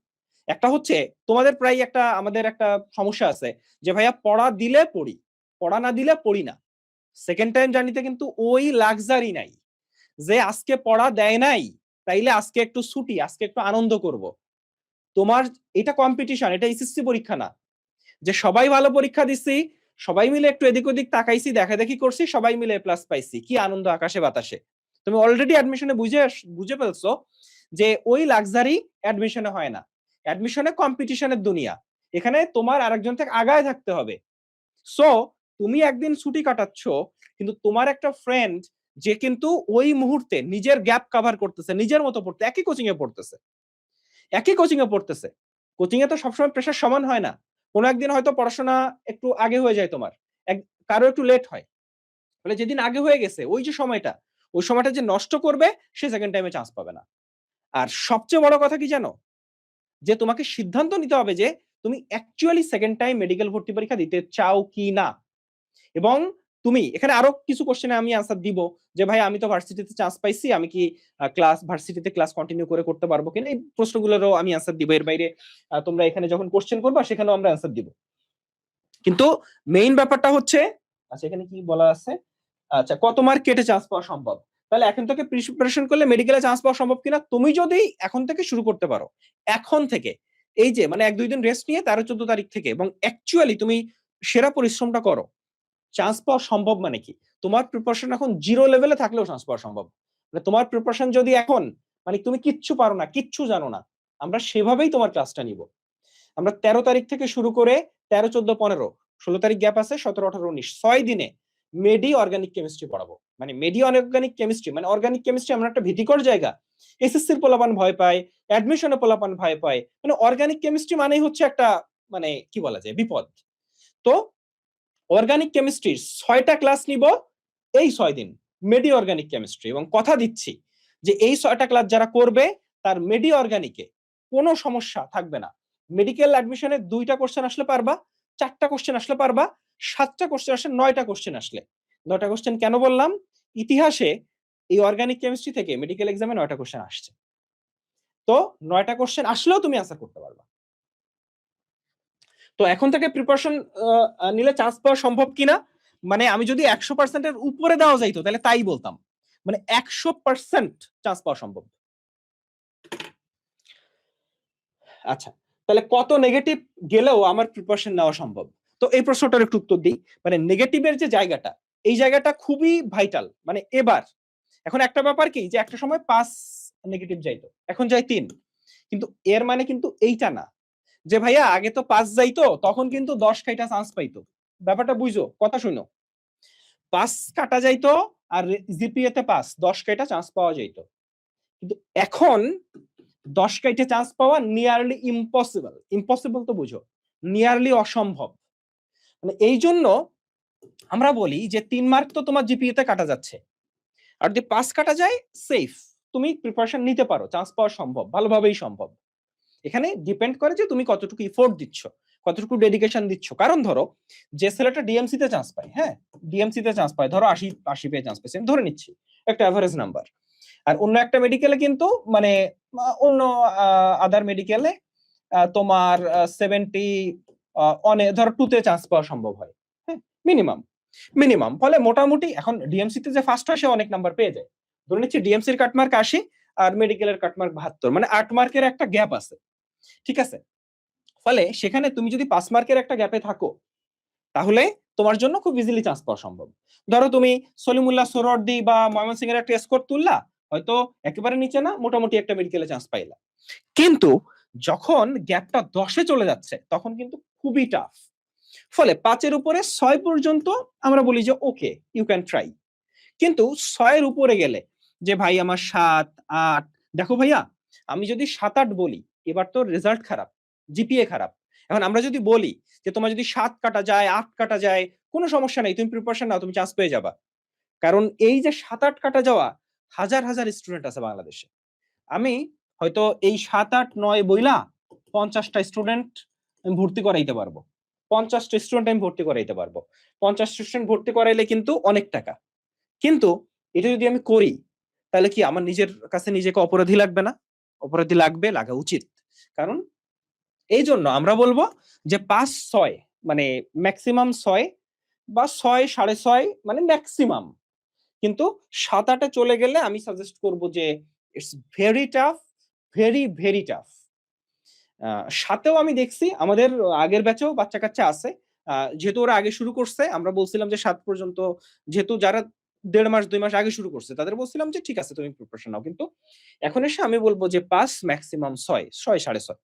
একটা হচ্ছে তোমাদের প্রায় একটা, আমাদের একটা সমস্যা আছে যে ভাইয়া পড়া দিলে পড়ি, পড়া না দিলে পড়ি না। সেকেন্ড টাইম জার্নিতে কিন্তু ওই লাক্সারি নাই যে আজকে পড়া দেয় নাই তাইলে আজকে একটু ছুটি, আজকে একটু আনন্দ করব। তোমার এটা কম্পিটিশন, এটা এসএসসি পরীক্ষা না যে সবাই ভালো পরীক্ষা দিছি, সবাই মিলে একটু এদিক ওদিক তাকাইছি, দেখা দেখি করছি, সবাই মিলে প্লাস পাইছি, কি আনন্দ আকাশে বাতাসে। তুমি অলরেডি অ্যাডমিশনে বুঝে ফেলছো যে ওই লাক্সারি অ্যাডমিশনে হয় না। অ্যাডমিশনে কম্পিটিশনের দুনিয়া, এখানে তোমার আরেকজন থেকে আগায় থাকতে হবে। সো তুমি একদিন ছুটি কাটাচ্ছ, কিন্তু তোমার একটা ফ্রেন্ড যে কিন্তু ওই মুহূর্তে নিজের গ্যাপ কভার করতেছে, নিজের মতো পড়তে, একই কোচিং এ পড়তেছে, একই কোচিং এ পড়তেছে। কোচিং এ তো সবসময় প্রেশার সমান হয় না, কোনো একদিন হয়তো পড়াশোনা একটু আগে হয়ে যায় তোমার, কারো একটু লেট হয়। ফলে যেদিন আগে হয়ে গেছে ওই যে সময়টা, ওই সময়টা যে নষ্ট করবে সে সেকেন্ড টাইমে চান্স পাবে না। আর সবচেয়ে বড় কথা কি জানো, যে তোমাকে সিদ্ধান্ত নিতে হবে যে তুমি অ্যাকচুয়ালি সেকেন্ড টাইম মেডিকেল ভর্তি পরীক্ষা দিতে চাও কি না। এবং তুমি এখানে আরো কিছু কোশ্চেনে আমি আনসার দিব যে ভাই আমি তো ভার্সিটিতে চান্স পাইছি, আমি কি ভার্সিটিতে ক্লাস কন্টিনিউ করতে পারবো কিনা, এই প্রশ্নগুলোরও আমি আনসার দিব। এর বাইরে তোমরা এখানে যখন কোশ্চেন করবা সেখানেও আমরা আনসার দিব। কিন্তু মেইন ব্যাপারটা হচ্ছে, আচ্ছা এখানে কি বলা আছে, আচ্ছা কত মার্ক কেটে চান্স পাওয়া সম্ভব। তাহলে এখন থেকে প্রিপারেশন করলে মেডিকেলে চান্স পাওয়া সম্ভব কিনা, তুমি যদি এখন থেকে শুরু করতে পারো, এখন থেকে এই যে মানে 1-2 দিন রেস্ট নিয়ে 13-14 তারিখ থেকে, এবং অ্যাকচুয়ালি তুমি সেরা পরিশ্রমটা করো, চান্স পাওয়া সম্ভব। মানে কি, তোমার প্রিপারেশন এখন জিরো লেভেলে থাকলেও চান্স পাওয়া সম্ভব। মানে তোমার প্রিপারেশন যদি এখন মানে তুমি কিচ্ছু পারো না, কিচ্ছু জানো না, আমরা সেভাবেই তোমার ক্লাসটা নিব। আমরা 13 তারিখ থেকে শুরু করে 13, 14, 15, 16 তারিখ গ্যাপ আছে, 17, 18, 19, 6 দিনে মেডি অর্গানিক কেমিস্ট্রি পড়াবো। মানে মেডি অর্গানিক কেমিস্ট্রি মানে অর্গানিক কেমিস্ট্রি এমন একটা ভীতিকর জায়গা, এসএসসির পোলাপান ভয় পায়, অ্যাডমিশনে পোলাপান ভয় পায়। মানে অর্গানিক কেমিস্ট্রি মানেই হচ্ছে একটা মানে কি বলা যায় বিপদ। তো অর্গানিক কেমিস্ট্রির 6টা ক্লাস নিব এই 6 দিন, মেডি অর্গানিক কেমিস্ট্রি। এবং কথা দিচ্ছি যে এই 6টা ক্লাস যারা করবে তার মেডি অর্গানিকে কোনো সমস্যা থাকবে না। মেডিকেল অ্যাডমিশনে 2টা কোশ্চেন আসলে পারবা, 4টা কোশ্চেন আসলে পারবা, 7টা কোশ্চেন আসলে, 9টা কোশ্চেন আসলে। 9টা কোশ্চেন কেন বললাম, ইতিহাসে এই অর্গানিক কেমিস্ট্রি থেকে মেডিকেল এক্সামে 9টা কোশ্চেন আসছে। তো 9টা কোশ্চেন আসলেও তুমি আনসার করতে পারবা। তো এখন থেকে প্রিপারেশন নিলে চান্স পাওয়া সম্ভব কিনা, মানে আমি যদি 100%-এর উপরে দেওয়া যাইতো তাহলে তাই বলতাম, মানে 100% চান্স পাওয়া সম্ভব। আচ্ছা তাহলে কত নেগেটিভ গেলেও আমার প্রিপারেশন নেওয়া সম্ভব। তো এই প্রশ্নটার একটু উত্তর দিই। মানে নেগেটিভের যে জায়গাটা, এই জায়গাটা খুবই ভাইটাল। মানে এবার এখন একটা ব্যাপার কি, যে একটা সময় 5 নেগেটিভ যাইতো, এখন যাই 3, কিন্তু এর মানে কিন্তু এইটা না যে ভাইয়া আগে তো 5 যাইতো তখন কিন্তু 10 কাইটা চান্স পাইতো। ব্যাপারটা বুঝো, কথা শুনো, 5 কাটা যাইতো আর জিপিএ তে 5, 10 কাইটা চান্স পাওয়া যাইতো। কিন্তু এখন 10 কাইটে চান্স পাওয়া নিয়ারলি ইম্পসিবল। ইম্পসিবল তো বুঝো, নিয়ারলি অসম্ভব। মানে এই জন্য আমরা বলি যে 3 মার্ক তো তোমার জিপিএ তে কাটা যাচ্ছে, আর যদি 5 কাটা যায় সেফ, তুমি প্রিপারেশন নিতে পারো, চান্স পাওয়া সম্ভব, ভালোভাবেই সম্ভব। এখানে ডিপেন্ড করে যে তুমি কতটুকু এফোর্ট দিচ্ছ, কতটুকু ডেডিকেশন দিচ্ছ। কারণ ধরো যে ছেলেটা ডিএমসি তে চান্স পায়, হ্যাঁ ডিএমসি তে চান্স পায়, ধরো 80 পেয়ে চান্স পেয়েছে, ধরে নিচ্ছি একটা এভারেজ নাম্বার, আর অন্য একটা মেডিকেলে কিন্তু মানে অন্য আদার মেডিকেলে তোমার 70 অনে ধরো 2 তে চান্স পাওয়া সম্ভব হয়, হ্যাঁ মিনিমাম মিনিমাম। ফলে মোটামুটি এখন ডিএমসি তে যে ফার্স্ট হয় সে অনেক নাম্বার পেয়ে যায়। ধরে নিচ্ছি ডিএমসির কাটমার্ক 80 আর মেডিকেলের কাটমার্ক 72, মানে 8 মার্কের একটা গ্যাপ আছে, ঠিক আছে। ফলে সেখানে তুমি যদি 5 মার্কের একটা গ্যাপে থাকো তাহলে তোমার জন্য খুব ইজিলি চান্স পাওয়া সম্ভব। ধরো তুমি সলিমুল্লাহ সোহরাওয়ার্দী বা ময়মনসিংহ এর একটা স্কোর তুললা, হয়তো একেবারে নিচে না, মোটামুটি একটা মেডিকেলে চান্স পাইলা। কিন্তু যখন গ্যাপটা 10-এ চলে যাচ্ছে তখন কিন্তু খুবই টাফ। ফলে 5-এর উপরে 6 পর্যন্ত আমরা বলি যে ওকে ইউ ক্যান ট্রাই। কিন্তু 6-এর উপরে গেলে যে ভাই আমার 7, 8, দেখো ভাইয়া আমি যদি 7, 8 বলি এবার তো রেজাল্ট খারাপ, জিপিএ খারাপ। এখন আমরা যদি বলি যে তোমার যদি 7 কাটা যায়, 8 কাটা যায়, কোনো সমস্যা নেই, তুমি প্রিপারেশন নাও, তুমি চান্স পেয়ে যাবা। কারণ এই যে 7, 8 কাটা যাওয়া, হাজার হাজার স্টুডেন্ট আছে বাংলাদেশে। আমি হয়তো এই 7, 8, 9 বইলা 50টা স্টুডেন্ট আমি ভর্তি করাইতে পারবো, 50টা স্টুডেন্ট আমি ভর্তি করাইতে পারবো। 50 স্টুডেন্ট ভর্তি করাইলে কিন্তু অনেক টাকা। কিন্তু এটা যদি আমি করি তাহলে কি আমার নিজের কাছে নিজেকে অপরাধী লাগবে না? অপরাধী লাগবে, লাগা উচিত। কারণ এই জন্য আমরা বলবো যে 5, 6 মানে ম্যাক্সিমাম 6 বা 6, 6.5 মানে ম্যাক্সিমাম। কিন্তু 7, 8-এ চলে গেলে আমি সাজেস্ট করব যে it's very tough, very very tough. সাথেও আমি দেখছি আমাদের আগের ব্যাচেও বাচ্চা কাচ্চা আছে, যেহেতু ওরা আগে শুরু করছে, আমরা বলছিলাম যে 7 পর্যন্ত, যেহেতু যারা 1.5 মাস 2 মাস আগে শুরু করছে তাদের বলছিলাম যে ঠিক আছে তুমি প্রিপারেশন নাও, কিন্তু এখন এসে আমি বলবো যে 5 ম্যাক্সিমাম 6 6.5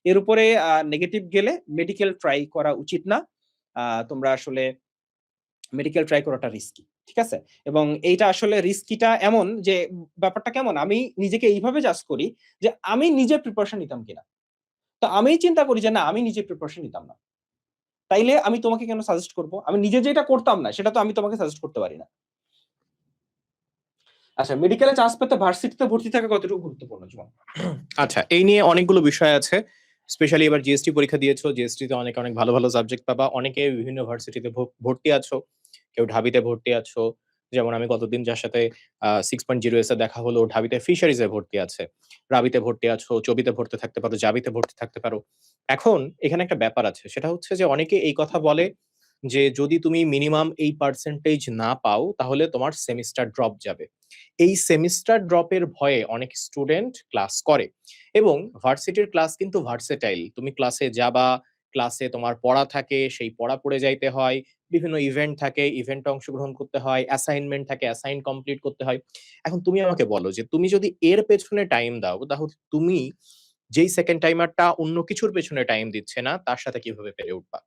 এর উপরে নেগেটিভ গেলে মেডিকেল ট্রাই করা উচিত না। তোমরা আসলে মেডিকেল ট্রাই করাটা রিস্কি, ঠিক আছে? এবং এইটা আসলে রিস্কিটা এমন যে ব্যাপারটা কেমন, আমি নিজেকে এইভাবে জাজ করি যে আমি নিজে প্রিপারেশন নিতাম কিনা। তো আমি চিন্তা করি যে না, আমি নিজে প্রিপারেশন নিতাম না, তাইলে আমি তোমাকে কেন সাজেস্ট করব? আমি নিজে যেটা করতাম না সেটা তো আমি তোমাকে সাজেস্ট করতে পারি না। আচ্ছা, মেডিকেলে চান্স পেতে ভার্সিটিতে ভর্তি থাকা কতটুকু গুরুত্বপূর্ণ জীবন? আচ্ছা, এই নিয়ে অনেকগুলো বিষয় আছে। স্পেশালি এবার জিএসটি পরীক্ষা দিয়েছো, জিএসটি তে অনেক অনেক ভালো ভালো সাবজেক্ট পাবা। অনেকে বিভিন্ন ভার্সিটিতে ভর্তি আছো, কেউ ঢাবিতে ভর্তি আছো। যেমন আমি গতদিন যার সাথে 6.0 এ দেখা হলো, ঢাবিতে ফিশারিজ এ ভর্তি আছে। রাবিতে ভর্তি আছো, চবিতে ভর্তি থাকতে পারো, জাবিতে ভর্তি থাকতে পারো। এখন এখানে একটা ব্যাপার আছে, সেটা হচ্ছে যে অনেকে এই কথা বলে যে যদি তুমি মিনিমাম এই পার্সেন্টেজ না পাও তাহলে তোমার সেমিস্টার ড্রপ যাবে। এই সেমিস্টার ড্রপের ভয়ে অনেক স্টুডেন্ট ক্লাস করে, এবং ভার্সিটির ক্লাস কিন্তু ভার্সেটাইল। তুমি ক্লাসে যাবা, ক্লাসে তোমার পড়া থাকে, সেই পড়া পড়ে যাইতে হয়, বিভিন্ন ইভেন্ট থাকে, ইভেন্টে অংশগ্রহণ করতে হয়, অ্যাসাইনমেন্ট থাকে, অ্যাসাইন কমপ্লিট করতে হয়। এখন তুমি আমাকে বলো যে তুমি যদি এর পেছনে টাইম দাও, তাহলে তুমি যেই সেকেন্ড টাইমারটা অন্য কিছুর পেছনে টাইম দিচ্ছে না, তার সাথে কিভাবে পেরে উঠবা?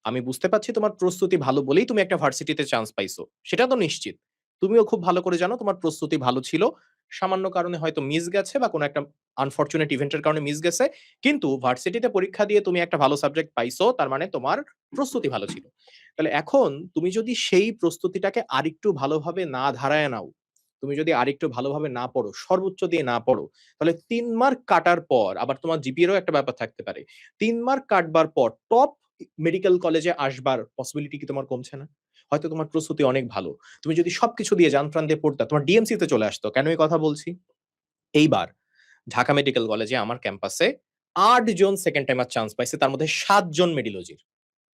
আমি বুঝতে পারছি তোমার প্রস্তুতি ভালো বলেই তুমি একটা ভার্সিটিতে চান্স পাইছো। সেটা তো নিশ্চিত। তুমিও খুব ভালো করে জানো তোমার প্রস্তুতি ভালো ছিল। সামান্য কারণে হয়তো মিস গেছে বা কোনো একটা আনফরচুনেট ইভেন্টের কারণে মিস গেছে। কিন্তু ভার্সিটিতে পরীক্ষা দিয়ে তুমি একটা ভালো সাবজেক্ট পাইছো, তার মানে তোমার প্রস্তুতি ভালো ছিল। তাহলে এখন তুমি যদি সেই প্রস্তুতিটাকে আরেকটু ভালোভাবে না ধারায় নাও, তুমি যদি আরেকটু ভালোভাবে না পড়ো, সর্বোচ্চ দিয়ে না পড়ো, তাহলে ৩ মার্ক কাটার পর আবার তোমার জিপিএরও একটা ব্যাপার থাকতে পারে। ৩ মার্ক কাটবার পর টপ মেডিকেল কলেজে আসবার পসিবিলিটি কি তোমার কমছে না? হয়তো তোমার প্রস্তুতি অনেক ভালো। তুমি যদি সবকিছু দিয়ে জান-প্রাণ দিয়ে পড়তা, তোমার ডিএমসি তে চলে আসতো। কেন এই কথা বলছি? এইবার ঢাকা মেডিকেল কলেজে আমার ক্যাম্পাসে ৮ জন সেকেন্ড টাইমার চান্স পাইছে। তার মধ্যে ৭ জন মেডিলজির।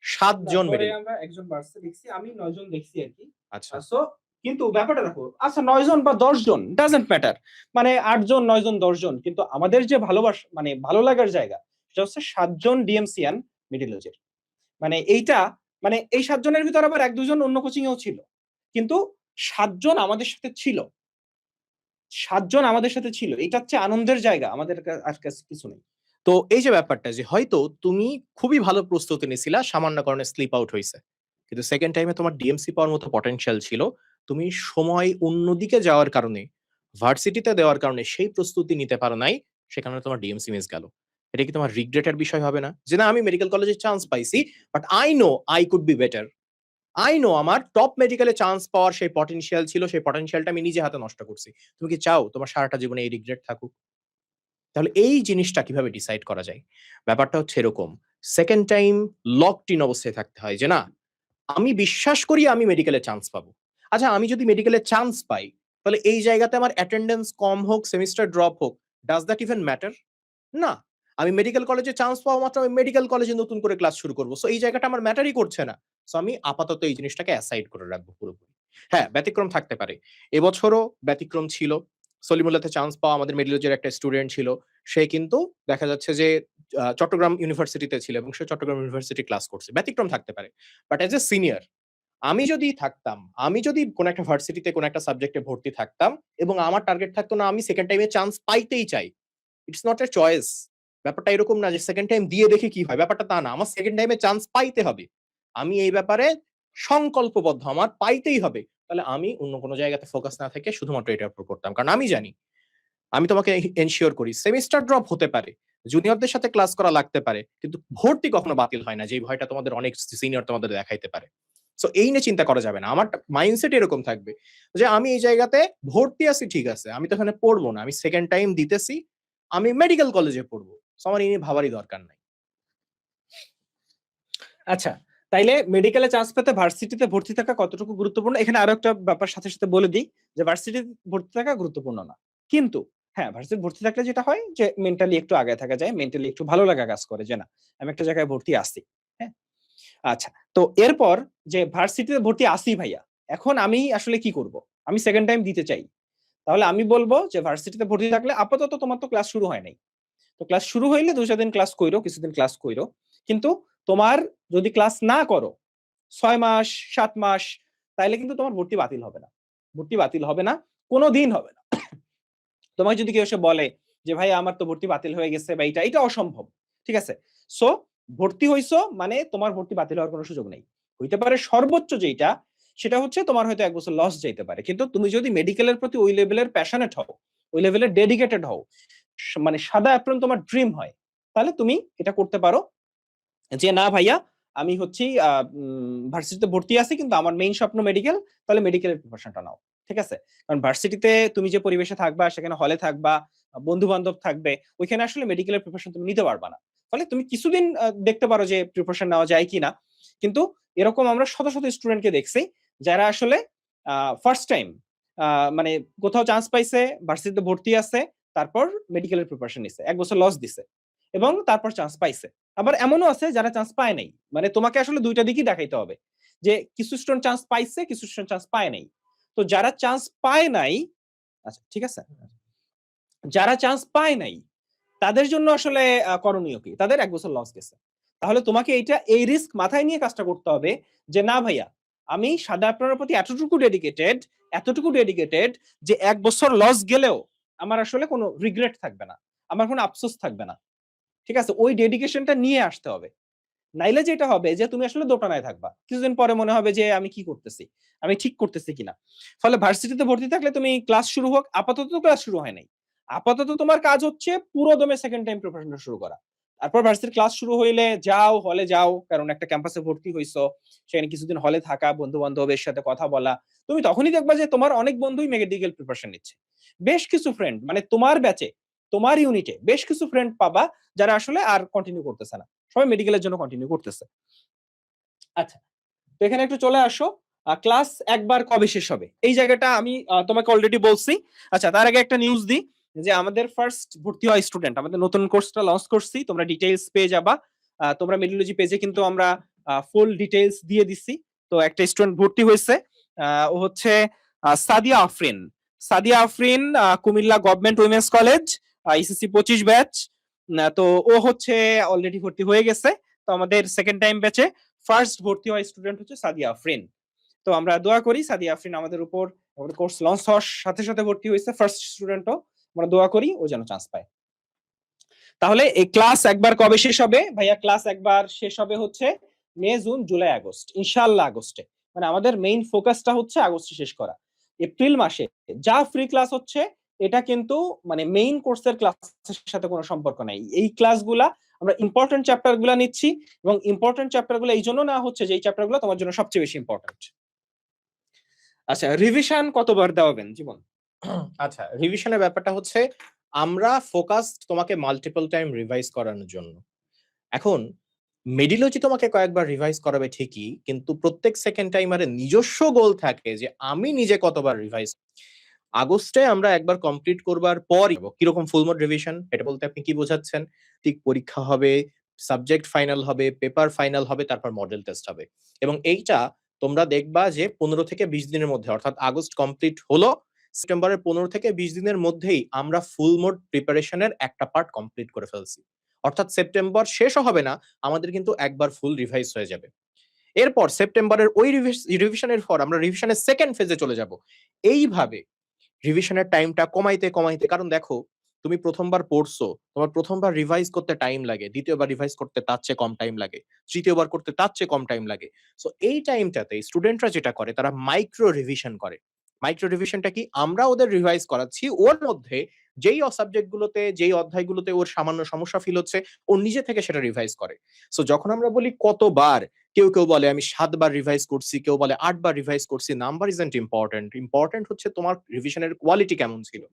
৭ না, জন পরে মেডিল। আমরা একজন বার্সে দেখছি, আমি 9 জন দেখছি আরকি। আচ্ছা। সো কিন্তু ব্যাপারটা দেখো, আচ্ছা 9 জন বা 10 জন ডাজন্ট ম্যাটার। মানে 8 জন, 9 জন, 10 জন। কিন্তু আমাদের যে ভালোবাসা, মানে ভালো লাগার জায়গা, সেটা হচ্ছে 7 জন ডিএমসিয়ান মিডিলজির। মানে এইটা, মানে এই 7 জনের ভিতর আবার 1-2 জন অন্য কোচিং এও ছিল। কিন্তু 7 জন আমাদের সাথে ছিল। 7 জন আমাদের সাথে ছিল। এটা হচ্ছে আনন্দের জায়গা। আমাদের আর কাছে কিছু নেই। তো এই যে ব্যাপারটা যে হয়তো তুমি খুবই ভালো প্রস্তুতি নিছিলা, সামান্য কারণে স্লিপ আউট হইছে। কিন্তু সেকেন্ড টাইমে তোমার ডিএমসি পাওয়ার মতো পটেনশিয়াল ছিল। তুমি সময় অন্যদিকে যাওয়ার কারণে, ভার্সিটিতে দেওয়ার কারণে সেই প্রস্তুতি নিতে পারো নাই। সে কারণে তোমার ডিএমসি মিস গেল। এটা কি তোমার রিগ্রেট এর বিষয় হবে না? যে না, আমি মেডিকেল কলেজে চান্স পাইছি, but I know I could be better. I know আমার টপ মেডিকেলে চান্স পাওয়ার সেই পটেনশিয়াল ছিল, সেই পটেনশিয়ালটা আমি নিজে হাতে নষ্ট করছি। তুমি কি চাও তোমার সারাটা জীবনে এই রিগ্রেট থাকুক? তাহলে এই জিনিসটা কিভাবে ডিসাইড করা যায়? ব্যাপারটা হচ্ছে এরকম। সেকেন্ড টাইম লকড ইন অবস্থায় থাকতে হয় যে না, আমি বিশ্বাস করি আমি মেডিকেলে চান্স পাবো। আচ্ছা, আমি যদি মেডিকেলে চান্স পাই, তাহলে এই জায়গাতে আমার অ্যাটেন্ডেন্স কম হোক, সেমিস্টার ড্রপ হোক, ডাজ দ্যাট ইভেন ম্যাটার? না। আমি মেডিকেল কলেজে চান্স পাওয়া মাত্র আমি মেডিকেল কলেজে নতুন করে ক্লাস শুরু করব। সো এই জায়গাটা আমার ম্যাটারই করছে না। সো আমি আপাতত এই জিনিসটাকে অ্যাসাইড করে রাখবো পুরোপুরি। হ্যাঁ, ব্যতিক্রম থাকতে পারে। এবছরও ব্যতিক্রম ছিল। সলিমুল্লাহতে চান্স পাওয়া আমাদের মেডিলজির একটা স্টুডেন্ট ছিল। সে কিন্তু দেখা যাচ্ছে যে চট্টগ্রাম ইউনিভার্সিটিতে ছিল এবং সে চট্টগ্রাম ইউনিভার্সিটি ক্লাস করছে। ব্যতিক্রম থাকতে পারে। বাট এজ এ সিনিয়র আমি যদি থাকতাম, আমি যদি কোন একটা ভার্সিটিতে কোন একটা সাবজেক্টে ভর্তি থাকতাম এবং আমার টার্গেট থাকতো না আমি সেকেন্ড টাইমে চান্স পাইতেই চাই। It's not a choice. ব্যাপারটা এরকম না যে সেকেন্ড টাইম দিয়ে দেখি কি হয়। ব্যাপারটা তা না। আমার সেকেন্ড টাইমে চান্স পাইতে হবে। আমি এই ব্যাপারে সংকল্পবদ্ধ। আমার পাইতেই হবে। তাহলে আমি অন্য কোন জায়গাতে ফোকাস না থেকে শুধুমাত্র এটার উপর করতাম। কারণ আমি জানি, আমি তোমাকে এনশিওর করি সেমিস্টার ড্রপ হতে পারে। জুনিয়রদের সাথে ক্লাস করা লাগতে পারে। কিন্তু ভর্তি কখনো বাতিল হয় না। যেই ভয়টা তোমাদের অনেক সিনিয়র তোমাদের দেখাইতে পারে। সো এই নিয়ে চিন্তা করা যাবে না। আমার মাইন্ডসেট এরকম থাকবে যে আমি এই জায়গাতে ভর্তি আছি, ঠিক আছে। আমি তো এখানে পড়বো না। আমি সেকেন্ড টাইম দিতেছি। আমি মেডিকেল কলেজে পড়বো। সো আমার এই নিয়ে ভাবারই দরকার নাই। আচ্ছা, তাইলে মেডিকেলে চান্স পেতে ভার্সিটিতে ভর্তি থাকা কতটুকু গুরুত্বপূর্ণ? এখানে আরো একটা ব্যাপার সাথে সাথে বলে দিই যে ভার্সিটিতে ভর্তি থাকা গুরুত্বপূর্ণ না। কিন্তু হ্যাঁ, ভার্সিটি ভর্তি থাকলে যেটা হয় যে মেন্টালি একটু আগায় থাকা যায়, মেন্টালি একটু ভালো লাগা কাজ করে যে না, আমি একটা জায়গায় ভর্তি আছি। হ্যাঁ? আচ্ছা, তো এরপর যে ভার্সিটিতে ভর্তি আছি ভাইয়া, এখন আমি আসলে কি করব? আমি সেকেন্ড টাইম দিতে চাই। তাহলে আমি বলবো যে ভার্সিটিতে ভর্তি থাকলে আপাতত তোমার তো ক্লাস শুরু হয় নাই, তো ক্লাস শুরু হইলে 2-4 দিন ক্লাস কইরো, কিছুদিন ক্লাস কইরো, কিন্তু তোমার যদি ক্লাস না করো 6 মাস 7 মাস, তাইলে কিন্তু তোমার ভর্তি বাতিল হবে না, ভর্তি বাতিল হবে না, কোনো দিন হবে না। তোমাকে যদি কেউ এসে বলে যে ভাই আমার তো ভর্তি বাতিল হয়ে গেছে বা এটা অসম্ভব, ঠিক আছে, সো ভর্তি হইছো মানে তোমার ভর্তি বাতিল হওয়ার কোনো সুযোগ নেই। হইতে পারে সর্বোচ্চ যেটা সেটা হচ্ছে তোমার হয়তো 1 বছর লস যাইতে পারে, কিন্তু তুমি যদি মেডিকেলের প্রতি ওই লেভেলের প্যাশনেট হও, ওই লেভেলের ডেডিকেটেড হও, মানে সাদা অ্যাপ্রন তোমার ড্রিম হয়, তাহলে তুমি এটা করতে পারো যে না ভাইয়া আমি হচ্ছি ভার্সিটিতে ভর্তি আছি কিন্তু আমার মেইন স্বপ্ন মেডিকেল, তাহলে মেডিকেলের প্রিপারেশনটা নাও, ঠিক আছে। কারণ ভার্সিটিতে তুমি যে পরিবেশে থাকবা, সেখানে হলে থাকবা, বন্ধু বান্ধব থাকবে, ওইখানে আসলে মেডিকেলের প্রিপারেশন তুমি নিতে পারবা না। ফলে তুমি কিছুদিন দেখতে পারো যে প্রিপারেশন নেওয়া যায় কিনা, কিন্তু এরকম আমরা শত শত স্টুডেন্টকে দেখছি যারা আসলে ফার্স্ট টাইম মানে কোথাও চান্স পাইছে, ভার্সিটিতে ভর্তি আছে, তারপর মেডিকেলের প্রিপারেশন নিছে, 1 বছর লস দিছে এবং তারপর চান্স পাইছে। আবার এমনও আছে যারা চান্স পায় নাই, মানে তোমাকে আসলে দুইটা দিকই দেখাইতে হবে, যে কিছু স্টুডেন্ট চান্স পাইছে, কিছু স্টুডেন্ট চান্স পায় নাই। তো যারা চান্স পায় নাই, আচ্ছা ঠিক আছে, যারা চান্স পায় নাই তাদের জন্য আসলে করণীয় কি? তাদের 1 বছর লস গেছে। তাহলে তোমাকে এই রিস্ক মাথায় নিয়ে কাজটা করতে হবে যে না ভাইয়া আমি সাদা আপনার প্রতি এতটুকু ডেডিকেটেড যে 1 বছর লস গেলেও আমার আসলে কোনো রিগ্রেট থাকবে না, আমার কোনো আফসোস থাকবে না, ঠিক আছে। ওই ডেডিকেশনটা নিয়ে আসতে হবে, নাইলে যেটা হবে যে তুমি আসলে দোটানায় থাকবা, কিছুদিন পরে মনে হবে যে আমি কি করতেছি, আমি ঠিক করতেছি কিনা। ফলে ভার্সিটিতে ভর্তি থাকলে তুমি ক্লাস শুরু হোক, আপাতত ক্লাস শুরু হয় নাই, আপাতত তোমার কাজ হচ্ছে পুরো দমে সেকেন্ড টাইম প্রিপারেশনটা শুরু করা। তারপর ভার্সিটির ক্লাস শুরু হইলে যাও, হলে যাও, কারণ একটা ক্যাম্পাসে ভর্তি হইছো, সেখানে কিছুদিন হলে থাকা, বন্ধু বান্ধবের সাথে কথা বলা, তুমি তখনই দেখবা যে তোমার অনেক বন্ধুই মেডিকেল প্রিপারেশন নিচ্ছে। বেশ কিছু ফ্রেন্ড, মানে তোমার ব্যাচে, তোমার ইউনিটে বেশ কিছু ফ্রেন্ড পাবা যারা আসলে আর কন্টিনিউ করতেছে না, সবাই মেডিকেলের জন্য কন্টিনিউ করতেছে। আচ্ছা, তো এখানে একটু চলে আসো, ক্লাস একবার কবে শেষ হবে এই জায়গাটা আমি তোমাকে অলরেডি বলছি। আচ্ছা, তার আগে একটা নিউজ দিই যে আমাদের ফার্স্ট ভর্তি হয় স্টুডেন্ট, আমাদের নতুন কোর্সটা লঞ্চ করছি, তোমরা ডিটেইলস পেয়ে যাবা, তোমরা মেডিওলজি পেজে কিন্তু আমরা ফুল ডিটেইলস দিয়ে দিছি। তো একটা স্টুডেন্ট ভর্তি হয়েছে, ও হচ্ছে Sadia Afrin. Sadia Afrin Comilla government women's college ECC 25 batch. তো ও হচ্ছে অলরেডি ভর্তি হয়ে গেছে। তো আমাদের সেকেন্ড টাইম ব্যাচে ফার্স্ট ভর্তি হয় স্টুডেন্ট হচ্ছে সাদিয়া আফরিন। তো আমরা দোয়া করি সাদিয়া আফরিন আমাদের উপর কোর্স লঞ্চ হওয়ার সাথে সাথে ভর্তি হয়েছে ফার্স্ট স্টুডেন্টও, আমরা দোয়া করি ও যেন চান্স পায়। তাহলে এই ক্লাস একবার কবে শেষ হবে ভাইয়া? ক্লাস একবার শেষ হবে হচ্ছে মে, জুন, জুলাই, আগস্ট, ইনশাআল্লাহ আগস্টে। মানে আমাদের মেইন ফোকাসটা হচ্ছে আগস্টে শেষ করা। এপ্রিল মাসে যা ফ্রি ক্লাস হচ্ছে এটা কিন্তু মানে মেইন কোর্সের ক্লাসের সাথে কোনো সম্পর্ক নাই। এই ক্লাসগুলা আমরা ইম্পর্টেন্ট চ্যাপ্টার গুলা নিচ্ছি, এবং ইম্পর্টেন্ট চ্যাপ্টার গুলো এই জন্য না হচ্ছে যে এই চ্যাপ্টার গুলো তোমার জন্য সবচেয়ে বেশি ইম্পর্টেন্ট। আচ্ছা, রিভিশন কতবার দেওয়াবেন জীবন? আচ্ছা, রিভিশনের ব্যাপারটা হচ্ছে আমরা ফোকাসড তোমাকে মাল্টিপল টাইম রিভাইজ করানোর জন্য। এখন মেডিলজি তোমাকে কয়েকবার রিভাইজ করাবে ঠিকই, কিন্তু প্রত্যেক সেকেন্ড টাইমারের নিজস্ব গোল থাকে যে আমি নিজে কতবার রিভাইজ। আগস্টে আমরা একবার কমপ্লিট করবার পরই কিরকম ফুল মোড রিভিশন, এটা বলতে আপনি কি বোঝাচ্ছেন? ঠিক পরীক্ষা হবে, সাবজেক্ট ফাইনাল হবে, পেপার ফাইনাল হবে, তারপর মডেল টেস্ট হবে, এবং এইটা তোমরা দেখবা যে 15 থেকে 20 দিনের মধ্যে, অর্থাৎ আগস্ট কমপ্লিট হলো, সেপ্টেম্বরের 15 থেকে 20 দিনের মধ্যেই আমরা ফুল মোড প্রিপারেশনের একটা পার্ট কমপ্লিট করে ফেলছি। অর্থাৎ সেপ্টেম্বর শেষও হবে না, আমাদের কিন্তু একবার ফুল রিভাইজ হয়ে যাবে। এরপর সেপ্টেম্বরের ওই রিভিশনের পর আমরা রিভিশনের সেকেন্ড ফেজে চলে যাব। এইভাবে রিভিশনের টাইমটা কমাইতে কমাইতে, কারণ দেখো তুমি প্রথমবার পড়ছো, তোমার প্রথমবার রিভাইজ করতে টাইম লাগে, দ্বিতীয়বার রিভাইজ করতে তার চেয়ে কম টাইম লাগে, তৃতীয়বার করতে তার চেয়ে কম টাইম লাগে। সো এই টাইমটাতে স্টুডেন্টরা যেটা করে তারা মাইক্রো রিভিশন করে। মাইক্রো রিভিশনটা কি? আমরা ওদের রিভাইজ করাচ্ছি, ওর মধ্যে যেই সাবজেক্ট গুলোতে, যেই অধ্যায়গুলোতে ওর সামান্য সমস্যা ফিল হচ্ছে, ও নিজে থেকে সেটা রিভাইজ করে। সো যখন আমরা বলি কতবার, কেউ কেউ বলে আমি 7 বার রিভাইজ করছি, কেউ বলে 8 বার রিভাইজ করছি, নাম্বার ইজন্ট ইম্পর্টেন্ট, ইম্পর্টেন্ট হচ্ছে তোমার রিভিশনের কোয়ালিটি কেমন ছিল।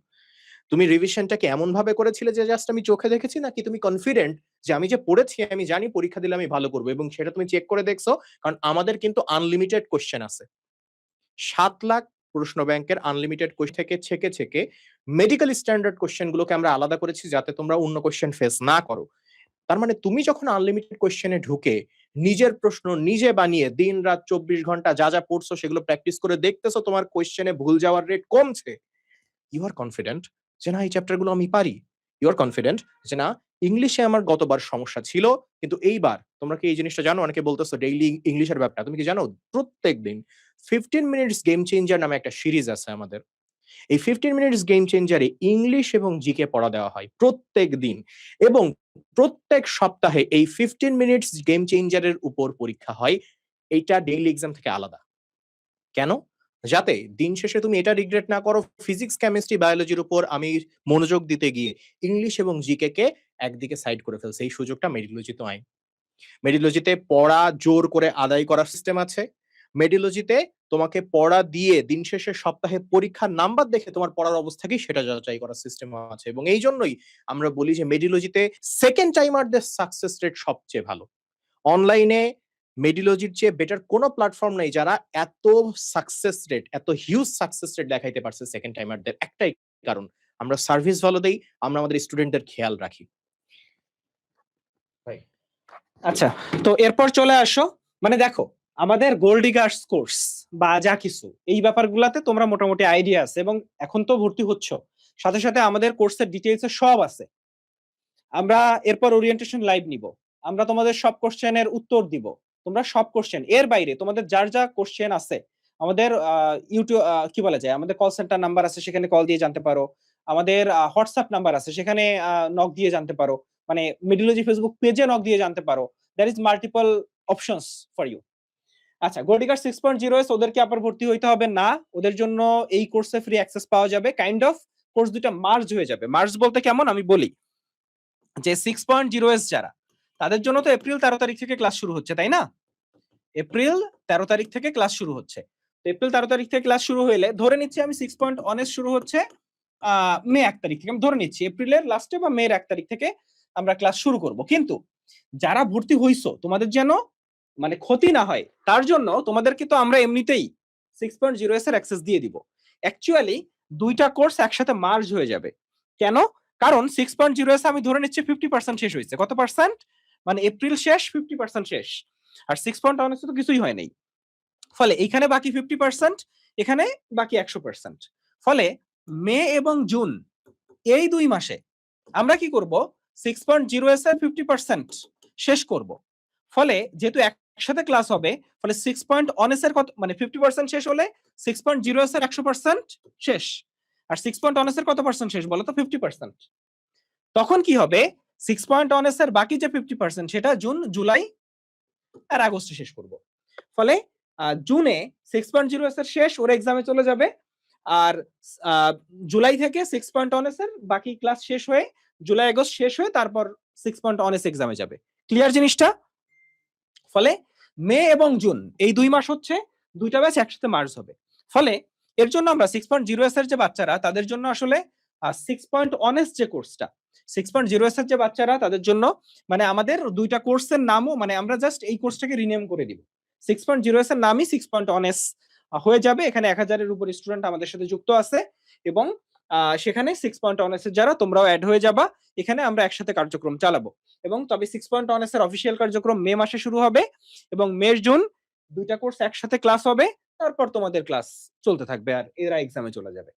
তুমি রিভিশনটাকে এমন ভাবে করেছিলে যে জাস্ট আমি চোখে দেখেছি, নাকি তুমি কনফিডেন্ট যে আমি যে পড়েছি আমি জানি পরীক্ষা দিলে আমি ভালো করবো, এবং সেটা তুমি চেক করে দেখছো? কারণ আমাদের কিন্তু আনলিমিটেড কোশ্চেন আছে, 7 লাখ প্রশ্ন ব্যাংকের আনলিমিটেড কোশ্চেন থেকে ছেকে ছেকে মেডিকেল স্ট্যান্ডার্ড কোশ্চেন গুলোকে আমরা আলাদা করেছি যাতে তোমরা অন্য কোশ্চেন ফেস না করো। তার মানে তুমি যখন আনলিমিটেড কোশ্চেনে ঢুকে নিজের প্রশ্ন নিজে বানিয়ে দিন রাত 24 ঘন্টা যা যা পড়ছো সেগুলো প্র্যাকটিস করে দেখতেছো, তোমার কোশ্চেনে ভুল যাওয়ার রেট কমছে, ইউ আর কনফিডেন্ট যে না এই চ্যাপ্টারগুলো আমি পারি, ইউ আর কনফিডেন্ট যে না ইংলিশে আমার গতবার সমস্যা ছিল কিন্তু এইবার তোমরা কি এই জিনিসটা জানো, অনেকে বলতেছো ডেইলি ইংলিশের ব্যাপারটা তুমি কি জানো প্রত্যেক দিন 15 মিনিটস গেম চেঞ্জার নামে একটা সিরিজ আছে আমাদের। এই 15 মিনিটস গেম চেঞ্জারে ইংলিশ এবং জিকে পড়া দেওয়া হয় প্রত্যেক দিন, এবং প্রত্যেক সপ্তাহে এই 15 মিনিটস গেম চেঞ্জারের উপর পরীক্ষা হয়। এইটা ডেইলি এক্সাম থেকে আলাদা। কেন? যাতে দিন শেষে তুমি এটা রিগ্রেট না করো ফিজিক্স, কেমিস্ট্রি, বায়োলজির উপর আমি মনোযোগ দিতে গিয়ে ইংলিশ এবং জিকে কে একদিকে সাইড করে ফেলছি। এই সুযোগটা মেডিলোজিতে নাই। মেডিলোজিতে পড়া জোর করে আদায় করার সিস্টেম আছে। মেডিলোজিতে তোমাকে পড়া দিয়ে দিন শেষে সপ্তাহে পরীক্ষার নাম্বার দেখে তোমার পড়ার অবস্থা কি সেটা যাচাই করার সিস্টেম আছে, এবং এই জন্যই আমরা বলি যে মেডিলোজিতে সেকেন্ড টাইমারদের সাকসেস রেট সবচেয়ে ভালো। অনলাইনে মেডিলোজির চেয়ে বেটার কোনো প্ল্যাটফর্ম নাই যারা এত সাকসেস রেট, এত হিউজ সাকসেস রেট দেখাইতে পারছে সেকেন্ড টাইমারদের। একটাই কারণ, আমরা সার্ভিস ভালো দেই, আমরা আমাদের স্টুডেন্টদের খেয়াল রাখি। আচ্ছা, তো এরপর চলে আসো, মানে দেখো আমাদের গোল্ডিগার্স কোর্স বা যা কিছু এই ব্যাপারগুলাতে তোমরা মোটামুটি আইডিয়া আছে, এবং এখন তো ভর্তি হচ্ছ, সাথে সাথে আমাদের কোর্সের ডিটেইলস সব আছে। আমরা এরপর ওরিয়েন্টেশন লাইভ নিব, আমরা তোমাদের সব কোশ্চেনের উত্তর দিব। তোমরা সব কোশ্চেন এর বাইরে তোমাদের যার যা কোশ্চেন আছে আমাদের ইউটিউব কি বলা যায়, আমাদের কল সেন্টার নাম্বার আছে, সেখানে কল দিয়ে জানতে পারো। আমাদের হোয়াটসঅ্যাপ নাম্বার আছে, সেখানে নক দিয়ে জানতে পারো। মানে মিডিলজি ফেসবুক পেজে নক দিয়ে জানতে পারো। There is multiple options for you. আচ্ছা, গোল্ডিগার 6.0 এস ওদেরকে আবার ভর্তি হইতে হবে না, ওদের জন্য এই কোর্সে ফ্রি অ্যাক্সেস পাওয়া যাবে। কাইন্ড অফ কোর্স দুটো মার্জ হয়ে যাবে। মার্জ বলতে কেমন আমি বলি, যে 6.0 এস যারা, তাদের জন্য তো এপ্রিল 13 তারিখ থেকে ক্লাস শুরু হচ্ছে, তাই না? এপ্রিল 13 তারিখ থেকে ক্লাস শুরু হচ্ছে। তো এপ্রিল 13 তারিখ থেকে ক্লাস শুরু হইলে ধরে নিচ্ছি আমি 6.1 এস শুরু হচ্ছে মে 1 তারিখ থেকে, আমি ধরে নিচ্ছি এপ্রিলের লাস্টে বা মের 1 তারিখ থেকে আমরা ক্লাস শুরু করব। কিন্তু যারা ভর্তি হইছো তোমাদের যেন মানে ক্ষতি না হয়, তার জন্য তোমাদেরকে তো আমরা এমনিতেই 6.0 এস এর অ্যাক্সেস দিয়ে দিব। অ্যাকচুয়ালি দুইটা কোর্স একসাথে মার্জ হয়ে যাবে। কেন? কারণ 6.0 এস আমি ধরে নিচ্ছি 50% শেষ হয়েছে। কত পার্সেন্ট? মানে এপ্রিল শেষ, 50% শেষ। আর 6.1 এস তো কিছুই হয় নাই। ফলে এখানে বাকি 50%, এখানে বাকি 100%। ফলে মে এবং জুন এই 2 মাসে আমরা কি করব, 6.0 এস এর 50% শেষ করব। ফলে যেহেতু একসাথে ক্লাস হবে, ফলে 6.1 এস এর কত, মানে 50% শেষ হলে 6.0 এস এর 100% শেষ। আর 6.1 এস এর কত পার্সেন্ট শেষ বলো তো? 50%। তখন কি হবে, 6.1 এস এর বাকি যে 50% সেটা জুন, জুলাই আর আগস্টে শেষ করব। ফলে জুনে 6.0 এস এর শেষ, ওর এক্সামে চলে যাবে। আর জুলাই থেকে 6.1 এস এর বাকি ক্লাস শেষ হয়ে জুলাই আগস্ট শেষ হয়ে তারপর 6.1 এস এক্সামে যাবে। ক্লিয়ার জিনিসটা? ফলে মে এবং জুন এই 2 মাস হচ্ছে দুইটা ব্যাচ একসাথে মার্জ হবে। ফলে এর জন্য আমরা 6.0 এস এর যে বাচ্চারা তাদের জন্য আসলে 6.1 এস যে কোর্সটা, 6.0 এস এর যে বাচ্চারা তাদের জন্য মানে আমাদের দুইটা কোর্সের নামও মানে আমরা জাস্ট এই কোর্সটাকে রিনেম করে দিব। 6.0 এস এর নামই 6.1 এস হয়ে যাবে। এখানে 1000-এর উপর স্টুডেন্ট আমাদের সাথে যুক্ত আছে, এবং সেখানে 6.1 এস এর যারা তোমরাও অ্যাড হয়ে যাবা। এখানে আমরা একসাথে কার্যক্রম চালাবো। এবং তবে 6.1 এস এর অফিসিয়াল কার্যক্রম মে মাসে শুরু হবে, এবং মে জুন দুইটা কোর্স একসাথে ক্লাস হবে। তারপর তোমাদের ক্লাস চলতে থাকবে আর এরা এক্সামে চলে যাবে।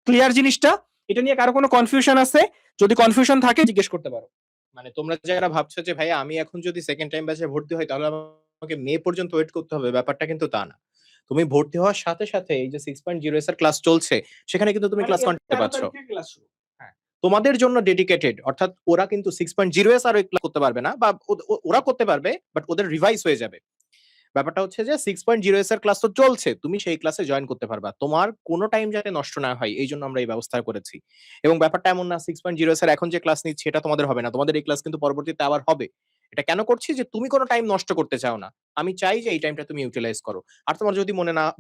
ক্লিয়ার জিনিসটা? এটা নিয়ে কারো কোনো কনফিউশন আছে? যদি কনফিউশন থাকে জিজ্ঞেস করতে পারো। মানে তোমরা যারা ভাবছো যে ভাইয়া আমি এখন যদি সেকেন্ড টাইম ব্যাচে ভর্তি হই তাহলে আমাকে মে পর্যন্ত ওয়েট করতে হবে, ব্যাপারটা কিন্তু তা না। তুমি ভর্তি হওয়ার সাথে সাথে এই যে 6.0 এস এর ক্লাস চলছে সেখানে কিন্তু তুমি ক্লাস করতে পারছো। হ্যাঁ, তোমাদের জন্য ডেডিকেটেড, অর্থাৎ ওরা কিন্তু 6.0 এস আর ক্লাস করতে পারবে না, বা ওরা করতে পারবে বাট ওদের রিভাইজ হয়ে যাবে। ব্যাপারটা হচ্ছে যে 6.0 এস এর ক্লাস তো চলছে, তুমি সেই ক্লাসে জয়েন করতে পারবা, তোমার কোনো টাইম যাতে নষ্ট না হয় এই জন্য আমরা এই ব্যবস্থা করেছি। এবং ব্যাপারটা এমন না 6.0 এস এর এখন যে ক্লাস নিচ্ছে এটা তোমাদের হবে না, তোমাদের এই ক্লাস কিন্তু পরবর্তীতে আবার হবে। এটা কেন করছি, যে তুমি কোনো টাইম নষ্ট করতে চাও না, আমি চাই যে এই টাইমটা তুমি ইউটিলাইজ করো। আর তোমার যদি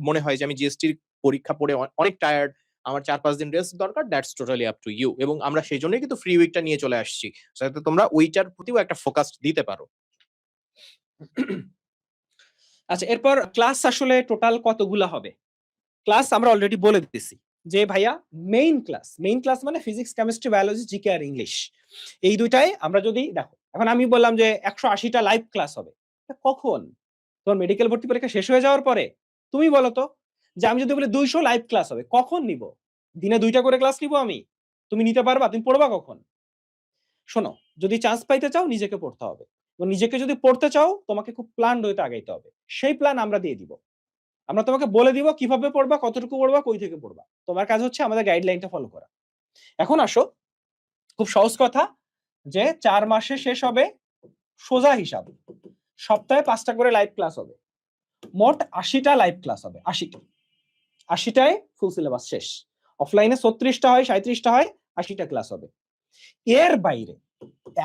মনে হয় যে আমি জিএসটির পরীক্ষা পড়ে অনেক টায়ার্ড, আমার 4-5 দিন রেস্ট দরকার, that's totally up to you. এবং আমরা সেই জন্যই কিন্তু ফ্রি উইকটা নিয়ে চলে আসছি, যাতে তোমরা ওইটার প্রতিও একটা ফোকাস দিতে পারো। আচ্ছা, এরপর ক্লাস আসলে টোটাল কতগুলা হবে? ক্লাস আমরা অলরেডি বলে দিতেছি যে ভাইয়া মেইন ক্লাস মানে ফিজিক্স, কেমিস্ট্রি, বায়োলজি, জিকে আর ইংলিশ, এই দুইটাই আমরা যদি দেখো। এখন আমি বললাম যে 180টা লাইভ ক্লাস হবে, কখন? তোমার মেডিকেল ভর্তি পরীক্ষা শেষ হয়ে যাওয়ার পরে? তুমি বলো তো, যে আমি যদি বলি 200 লাইভ ক্লাস হবে, কখন নিব? দিনে 2টা করে ক্লাস নিব আমি? তুমি নিতে পারবা? তুমি পড়বা কখন? শোনো, যদি চান্স পাইতে চাও নিজেকে পড়তে হবে, এবং নিজেকে যদি পড়তে চাও তোমাকে খুব প্ল্যান্ড হইতে আগাইতে হবে। সেই প্ল্যান আমরা দিয়ে দিব। আমরা তোমাকে বলে দিব কিভাবে পড়বা, কতটুকু পড়বা, কই থেকে পড়বা। তোমার কাজ হচ্ছে আমাদের গাইডলাইনটা ফলো করা। এখন আসো, খুব সহজ কথা, যে 4 মাসে শেষ হবে, সোজা হিসাব। সপ্তাহে 5টা করে লাইভ ক্লাস হবে। মোট 80টা লাইভ ক্লাস হবে, 80টা। 80টায় ফুল সিলেবাস শেষ। অফলাইনে 36টা হয়, 37টা হয়, 80টা ক্লাস হবে। এর বাইরে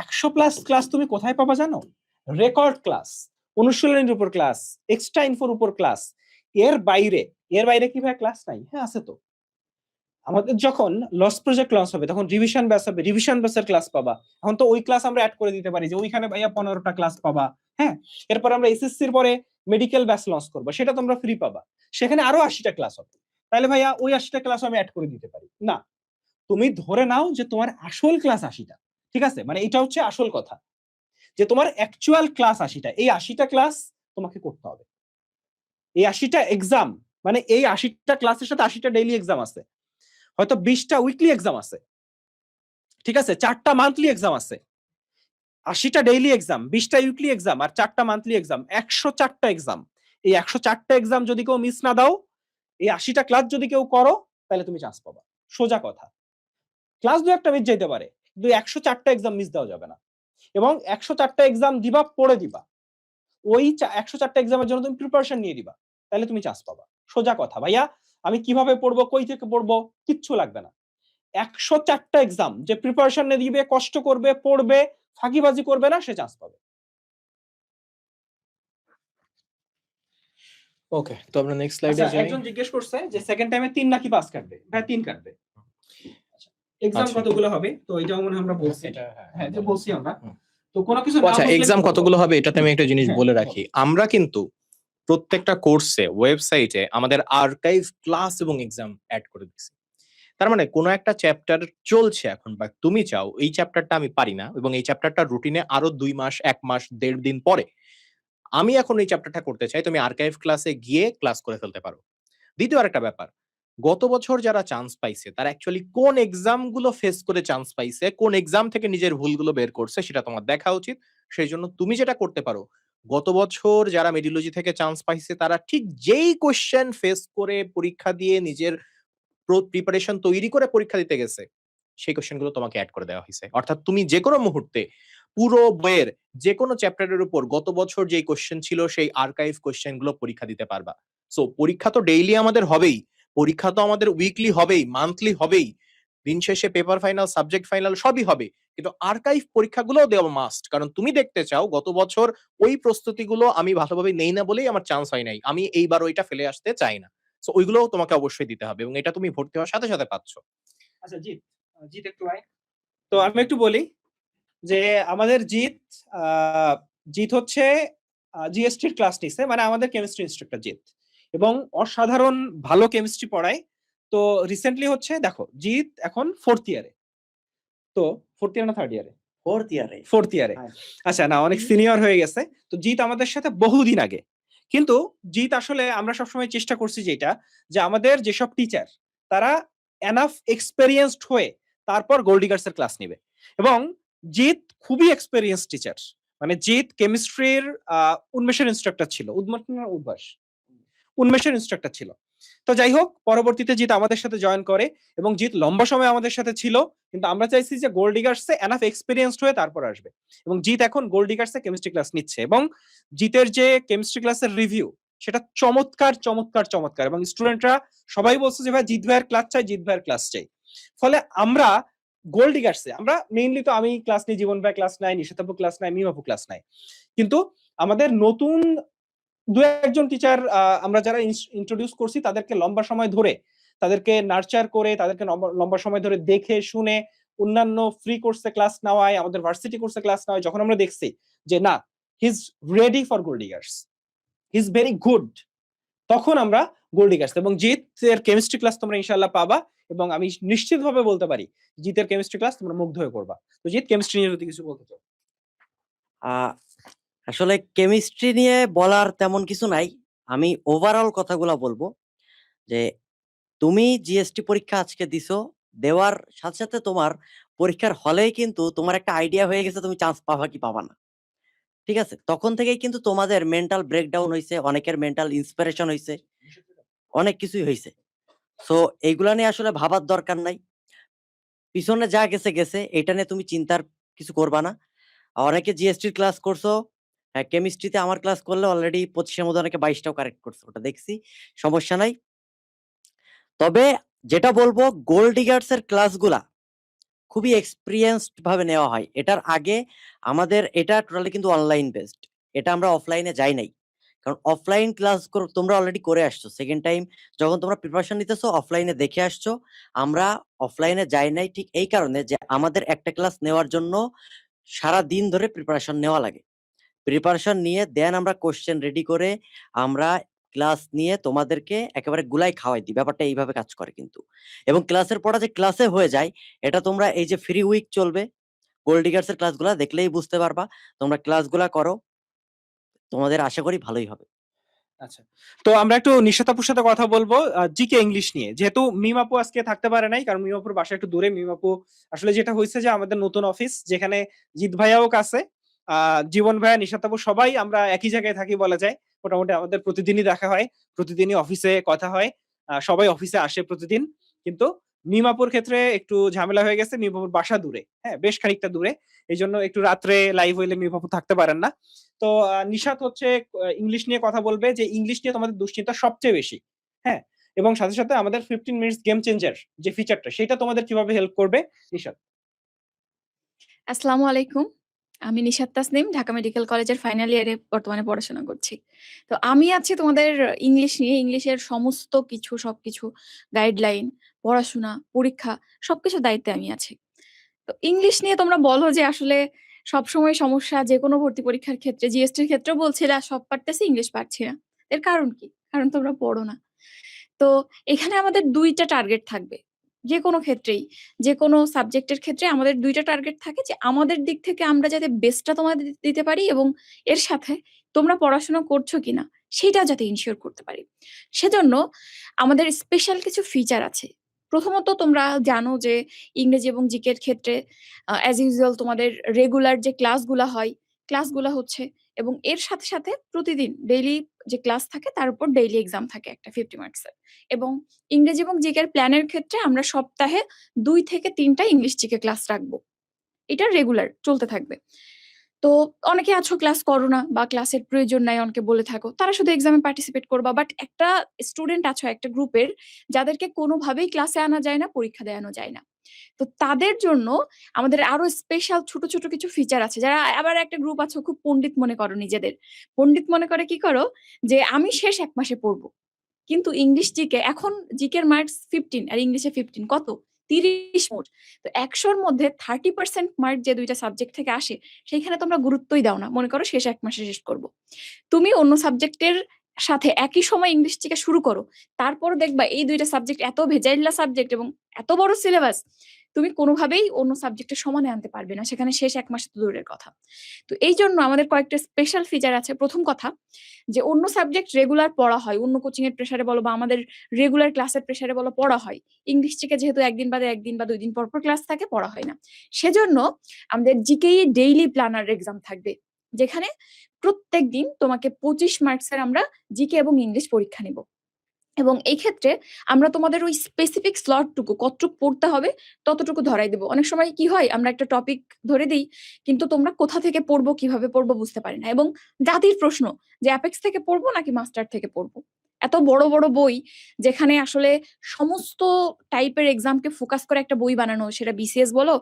100 প্লাস ক্লাস তুমি কোথায় পাবা জানো? রেকর্ড ক্লাস, অনুশীলনের উপর ক্লাস, এক্সট্রা ইনফোর উপর ক্লাস। এর বাইরে কি ভাই ক্লাস নাই? হ্যাঁ আছে তো। আমাদের যখন লস প্রজেক্ট লঞ্চ হবে তখন রিভিশন ব্যাচ হবে, রিভিশন ব্যাচের ক্লাস পাবা। এখন তো ওই ক্লাস আমরা অ্যাড করে দিতে পারি যে ওইখানে ভাইয়া 15টা ক্লাস পাবা। হ্যাঁ, এরপর আমরা এসএসসির পরে মেডিকেল ব্যাচ লঞ্চ করবো, সেটা তোমরা ফ্রি পাবা। সেখানে আরো 80টা ক্লাস হবে। তাহলে ভাইয়া ওই 80টা ক্লাস আমি অ্যাড করে দিতে পারি না? তুমি ধরে নাও যে তোমার আসল ক্লাস 80টা। ঠিক আছে, মানে এটা হচ্ছে আসল কথা, যে তোমার অ্যাকচুয়াল ক্লাস 80টা। এই 80টা ক্লাস তোমাকে করতে হবে। এই 80টা এক্সাম, মানে এই 80টা ক্লাসের সাথে 80টা ডেইলি এক্সাম আছে, হয়তো 20টা উইকলি এক্সাম আছে, ঠিক আছে, 4টা মান্থলি এক্সাম আছে। 80টা ডেইলি এক্সাম, 20টা উইকলি এক্সাম আর 4টা মান্থলি এক্সাম, 104টা এক্সাম। এই 104টা এক্সাম যদি কেউ মিস না দাও, এই 80টা ক্লাস যদি কেউ করো, তাহলে তুমি চান্স পাবা। সোজা কথা। ক্লাস 2-1টা মিস যেতে পারে, কিন্তু 104টা এক্সাম মিস দেওয়া যাবে না। এবং 104টা এক্সাম দিবা, পড়ে দিবা। ওই 104টা এক্সামের জন্য তুমি প্রিপারেশন নিয়ে দিবা, তাহলে তুমি চান্স পাবা। সোজা কথা। ভাইয়া আমি কিভাবে পড়বো, কই থেকে পড়বো, কিচ্ছু লাগবে না। 104টা এক্সাম যে প্রিপারেশন নিয়ে দিবে, কষ্ট করবে, পড়বে, ফাঁকিবাজি করবে না, সে চান্স পাবে। ওকে, তো আমরা নেক্সট স্লাইডে আচ্ছা, যাই। একজন জিজ্ঞেস করছে যে সেকেন্ড টাইমে 3 নাকি 5 কাটবে? ভাই 3 কাটবে। এক্সাম আচ্ছা। কতগুলো হবে? তো এটাও মনে হয় আমরা বলছি। হ্যাঁ, যে বলছি আমরা। তো কোনো কিছু না আচ্ছা, বুঝলে এক্সাম কি করবো? কতগুলো হবে এটাতে আমি একটা জিনিস হ্যাঁ, বলে রাখি। আমরা কিন্তু প্রত্যেকটা কোর্সে ওয়েবসাইটে আমাদের আর্কাইভ ক্লাস এবং এক্সাম অ্যাড করে দিচ্ছি। তার মানে কোনো একটা চ্যাপ্টার চলছে এখন, বা তুমি চাও এই চ্যাপ্টারটা আমি পারি না এবং এই চ্যাপ্টারটা রুটিনে আরো 2 মাস, 1 মাস, 1.5 দিন পরে আমি এখন এই চ্যাপ্টারটা করতে চাই, তুমি আর্কাইভ ক্লাসে গিয়ে ক্লাস করে ফেলতে পারো। দ্বিতীয় আরেকটা ব্যাপার, গত বছর যারা চান্স পাইছে তারা অ্যাকচুয়ালি কোন এক্সাম গুলো ফেস করে চান্স পাইছে, কোন এক্সাম থেকে নিজের ভুলগুলো বের করছে সেটা তোমার দেখা উচিত। সেই জন্য তুমি যেটা করতে পারো, গত বছর যারা মেডিলজি থেকে চান্স পাইছে তারা ঠিক যেই কোশ্চেন ফেস করে পরীক্ষা দিয়ে নিজের প্রিপারেশন তৈরি করে পরীক্ষা দিতে গেছে, সেই কোশ্চেন গুলো তোমাকে অ্যাড করে দেওয়া হয়েছে। অর্থাৎ তুমি যে কোনো মুহূর্তে পুরো বইয়ের যে কোনো চ্যাপ্টারের উপর গত বছর যেই কোশ্চেন ছিল সেই আর্কাইভ কোশ্চেন গুলো পরীক্ষা দিতে পারবা। সো পরীক্ষা তো ডেইলি আমাদের হবেই, পরীক্ষা তো আমাদের উইকলি হবেই, মান্থলি হবেই, দিন শেষে পেপার ফাইনাল, সাবজেক্ট ফাইনাল সবই হবে। কিন্তু আর্কাইভ পরীক্ষাগুলোও দেওয়া মাস্ট, কারণ তুমি দেখতে চাও গত বছর ওই প্রস্তুতিগুলো আমি ভালোভাবে নেই না বলেই আমার চান্স হয় নাই, আমি এইবার ওইটা ফেলে আসতে চাই না। সো ওইগুলোও তোমাকে অবশ্যই দিতে হবে এবং এটা তুমি ভর্তি হওয়ার সাথে সাথে পাচ্ছ। আচ্ছা জিৎ, জিৎ একটু আয়। তো আমি একটু বলি যে আমাদের জিৎ, আহ, জিৎ হচ্ছে জিএসটির ক্লাস নিছে, মানে আমাদের কেমিস্ট্রি ইনস্ট্রাক্টর জিৎ, এবং অসাধারণ ভালো কেমিস্ট্রি পড়ায়। তো রিসেন্টলি হচ্ছে দেখো, জিৎ এখন 4th ইয়ারে। তো 4th ইয়ার না 3rd ইয়ারে? 4th ইয়ারে। আচ্ছা, না অনেক সিনিয়র হয়ে গেছে। তো জিৎ আমাদের সাথে বহুদিন আগে, কিন্তু জিৎ আসলে আমরা সবসময় চেষ্টা করছি যেটা, যে আমাদের যেসব টিচার তারা এনাফ এক্সপেরিয়েন্সড হয়ে তারপর গোল্ডিগার্স এর ক্লাস নিবে। এবং জিৎ খুবই এক্সপেরিয়েন্স টিচার। মানে জিৎ কেমিস্ট্রির উন্মেষের ইনস্ট্রাক্টর ছিল, উন্মেষের ইনস্ট্রাক্টর ছিল। তো যাই হোক, পরবর্তীতে জিৎ আমাদের সাথে জয়েন করে এবং জিৎ লম্বা সময় আমাদের সাথে ছিল। কিন্তু আমরা চাইছি যে গোল্ড ডিগার্সে এনাফ এক্সপিরিয়েন্সড হয়ে তারপর আসবে, এবং জিৎ এখন গোল্ড ডিগার্সে কেমিস্ট্রি ক্লাস নিচ্ছে। এবং জিতের যে কেমিস্ট্রি ক্লাসের রিভিউ, সেটা চমৎকার চমৎকার চমৎকার, এবং স্টুডেন্টরা সবাই বলছে যে ভাই জিৎ ভাইয়ের ক্লাস চাই, জিৎ ভাইয়ের ক্লাস চাই। ফলে আমরা গোল্ড ডিগার্সে, আমরা মেইনলি তো আমি ক্লাস নিই, জীবন ভাই ক্লাস নাই, নিশাতাপু ক্লাস নাই, মিমাপু ক্লাস নাই, কিন্তু আমাদের নতুন দু একজন টিচার আমরা যারা ইন্ট্রোডিউস করছি তাদেরকে লম্বা সময় ধরে, তাদেরকে নার্চার করে, তাদেরকে লম্বা সময় ধরে দেখে শুনে অন্যান্য ফ্রি কোর্সে ক্লাস নেওয়ায়, আমাদের ভার্সিটি কোর্সে ক্লাস নেওয়ায় যখন আমরা দেখছি যে না, he is ready for gold diggers, he is very good, তখন আমরা গোল্ড ডিগার্স এবং জিতের কেমিস্ট্রি ক্লাস তোমরা ইনশাআল্লাহ পাবা। এবং আমি নিশ্চিতভাবে বলতে পারি জিতের কেমিস্ট্রি ক্লাস তোমরা মুগ্ধ হয়ে করবা। তো জিত, কেমিস্ট্রি নিয়ে যদি কিছু বলতে চাও। আসলে কেমিস্ট্রি নিয়ে বলার তেমন কিছু নাই, আমি ওভারঅল কথাগুলো বলবো। যে তুমি জিএসটি পরীক্ষা আজকে দিছো, দেওয়ার সাথে সাথে তোমার পরীক্ষার হলেই কিন্তু তোমার একটা আইডিয়া হয়ে গেছে তুমি চান্স পাবা কি পাবা না। ঠিক আছে, তখন থেকেই কিন্তু তোমাদের মেন্টাল ব্রেকডাউন হয়েছে, অনেকের মেন্টাল ইন্সপিরেশন হয়েছে, অনেক কিছুই হয়েছে। সো এইগুলা নিয়ে আসলে ভাবার দরকার নাই। পিছনে যা গেছে গেছে, এটা নিয়ে তুমি চিন্তার কিছু করবা না। অনেকে জিএসটির ক্লাস করছো, হ্যাঁ কেমিস্ট্রিতে আমার ক্লাস করলে অলরেডি 25-এর মধ্যে অনেকে 22টাও কারেক্ট করছে, ওটা দেখছি, সমস্যা নাই। তবে যেটা বলবো, গোল্ড ডিগার্স এর ক্লাসগুলা খুবই এক্সপিরিয়েন্সড ভাবে নেওয়া হয়। এটার আগে আমাদের এটা টোটালি কিন্তু অনলাইন বেসড, এটা আমরা অফলাইনে যাই নাই। কারণ অফলাইন ক্লাস তোমরা অলরেডি করে আসছো, সেকেন্ড টাইম যখন তোমরা প্রিপারেশন নিতেছো অফলাইনে দেখে আসছো। আমরা অফলাইনে যাই নাই ঠিক এই কারণে যে আমাদের একটা ক্লাস নেওয়ার জন্য সারা দিন ধরে প্রিপারেশন নেওয়া লাগে। প্রিপারেশন নিয়ে দেন আমরা কোশ্চেন রেডি করে আমরা ক্লাস নিয়ে তোমাদেরকে একেবারে গুলাই খাওয়াই দিই। ব্যাপারটা এইভাবে কাজ করে কিন্তু। এবং ক্লাসের পড়া যে ক্লাসে হয়ে যায়, এটা তোমরা এই যে ফ্রি উইক চলবে গোল্ড ডিগার্স এর ক্লাসগুলা দেখলেই বুঝতে পারবা। তোমরা ক্লাসগুলা করো, তোমাদের আশা করি ভালোই হবে। আচ্ছা, তো আমরা একটু নিশাত আপুর সাথে কথা বলবো জিকে ইংলিশ নিয়ে। যেহেতু মিম আপু আজকে থাকতে পারে নাই, কারণ মিম আপুর বাসা একটু দূরে। মিম আপু আসলে যেটা হয়েছে যে আমাদের নতুন অফিস, যেখানে জিৎ ভাইয়াও কাছে, জীবন ভাইয়া, নিশাত আপু সবাই আমরা একই জায়গায় থাকি বলা যায়। মোটামুটি আমাদের প্রতিদিনই দেখা হয়, প্রতিদিনই অফিসে কথা হয়, সবাই অফিসে আসে প্রতিদিন। কিন্তু মিম আপুর ক্ষেত্রে একটু ঝামেলা হয়ে গেছে, মিম আপুর বাসা দূরে, হ্যাঁ বেশ খানিকটা দূরে। এই জন্য একটু রাত্রে লাইভ হইলে মিম আপু থাকতে পারেন না। তো নিশাত হচ্ছে ইংলিশ নিয়ে কথা বলবে, যে ইংলিশ নিয়ে তোমাদের দুশ্চিন্তা সবচেয়ে বেশি। হ্যাঁ, এবং সাথে সাথে আমাদের 15 মিনিটস গেম চেঞ্জার যে ফিচারটা, সেটা তোমাদের কিভাবে হেল্প করবে নিশাত? আসসালামু আলাইকুম। আমি নিশাত তাসনিম, ঢাকা মেডিকেল কলেজের ফাইনাল ইয়ারে বর্তমানে পড়াশোনা করছি। তো আমি আছি তোমাদের ইংলিশ নিয়ে, ইংলিশের সমস্ত কিছু সবকিছু, গাইডলাইন, পড়াশোনা, পরীক্ষা সবকিছুর দায়িত্বে আমি আছি। তো ইংলিশ নিয়ে তোমরা বলো যে আসলে সবসময় সমস্যা, যেকোনো ভর্তি পরীক্ষার ক্ষেত্রে, জিএসটির ক্ষেত্রেও বলছিলা সব পারতেছি, ইংলিশ পারছি না। এর কারণ কি? কারণ তোমরা পড়ো না। তো এখানে আমাদের ২টা টার্গেট থাকবে। যেকোনো ক্ষেত্রেই, যেকোনো সাবজেক্টের ক্ষেত্রে আমাদের ২টা টার্গেট থাকে, যে আমাদের দিক থেকে আমরা যাতে বেস্টটা তোমাদের দিতে পারি, এবং এর সাথে তোমরা পড়াশোনা করছো কিনা সেটাও যাতে ইনশিওর করতে পারি। সেজন্য আমাদের স্পেশাল কিছু ফিচার আছে। প্রথমত তোমরা জানো যে ইংরেজি এবং জিকের ক্ষেত্রে অ্যাজ ইউজুয়াল তোমাদের রেগুলার যে ক্লাসগুলা হচ্ছে, এবং এর সাথে সাথে প্রতিদিন ডেইলি যে ক্লাস থাকে তার উপর ডেইলি এক্সাম থাকে একটা 50 মার্কসের। এবং ইংরেজি এবং জিকের প্ল্যানের ক্ষেত্রে আমরা সপ্তাহে 2 থেকে 3টা ইংলিশ জিকে ক্লাস রাখবো। এটা রেগুলার চলতে থাকবে। তো অনেকে আছো ক্লাস করো না বা ক্লাসের প্রয়োজন নাই, অনেকে বলে থাকো, তারা শুধু এক্সামে পার্টিসিপেট করবা। বাট একটা স্টুডেন্ট আছো একটা গ্রুপের, যাদেরকে কোনোভাবেই ক্লাসে আনা যায় না, পরীক্ষা দেওয়ানো যায় না। তো তাদের জন্য আমাদের আরো স্পেশাল ছোট ছোট কিছু ফিচার আছে। যারা আবার একটা গ্রুপ আছে খুব পণ্ডিত মনে করো নিজেদের, পণ্ডিত মনে করে কি করো, যে আমি শেষ 1 মাসে পড়বো। কিন্তু ইংলিশ জিকে এখন, জিকের মার্কস 15 আর ইংলিশে 15, কত? 30 মোট। তো 100-র মধ্যে 30% মার্ক যে 2টা সাবজেক্ট থেকে আসে, সেইখানে তোমরা গুরুত্বই দাও না, মনে করো শেষ 1 মাসে শেষ করব। তুমি অন্য সাবজেক্টের সাথে একই সময় ইংলিশ থেকে শুরু করো, তারপর দেখবা এই 2টা সাবজেক্ট এত ভেজাইল্লা সাবজেক্ট এবং এত বড় সিলেবাস, তুমি কোনোভাবেই অন্য সাবজেক্টের সমানে আনতে পারবে না, সেখানে শেষ 1 মাস তো দূরের কথা। তো এই জন্য আমাদের কয়েকটা স্পেশাল ফিচার আছে। প্রথম কথা, যে অন্য সাবজেক্ট রেগুলার পড়া হয়, অন্য কোচিং এর প্রেসারে বলো বা আমাদের রেগুলার ক্লাসের প্রেসারে বলো, পড়া হয়। ইংলিশ থেকে যেহেতু একদিন বাদে একদিন বা 2 দিন পর পর ক্লাস থাকে, পড়া হয় না। সেজন্য আমাদের জিকেই ডেইলি প্ল্যানার এক্সাম থাকবে, যেখানে প্রত্যেক দিন তোমাকে 25 মার্কসের আমরা জিকে এবং ইংলিশ পরীক্ষা নিব। এবং এই ক্ষেত্রে আমরা তোমাদের ওই স্পেসিফিক স্লটটুকু কতটুকু পড়তে হবে ততটুকু ধরাই দেবো। অনেক সময় কি হয়, আমরা একটা টপিক ধরে দিই, কিন্তু তোমরা কোথা থেকে পড়বো, কিভাবে পড়বো বুঝতে পারি না। এবং জাতির প্রশ্ন, যে অ্যাপেক্স থেকে পড়বো নাকি মাস্টার থেকে পড়বো। এত বড় বড় বই, যেখানে আসলে সমস্ত টাইপের এক্সামকে ফোকাস করে একটা বই বানানো, সেটা বিসিএস বলো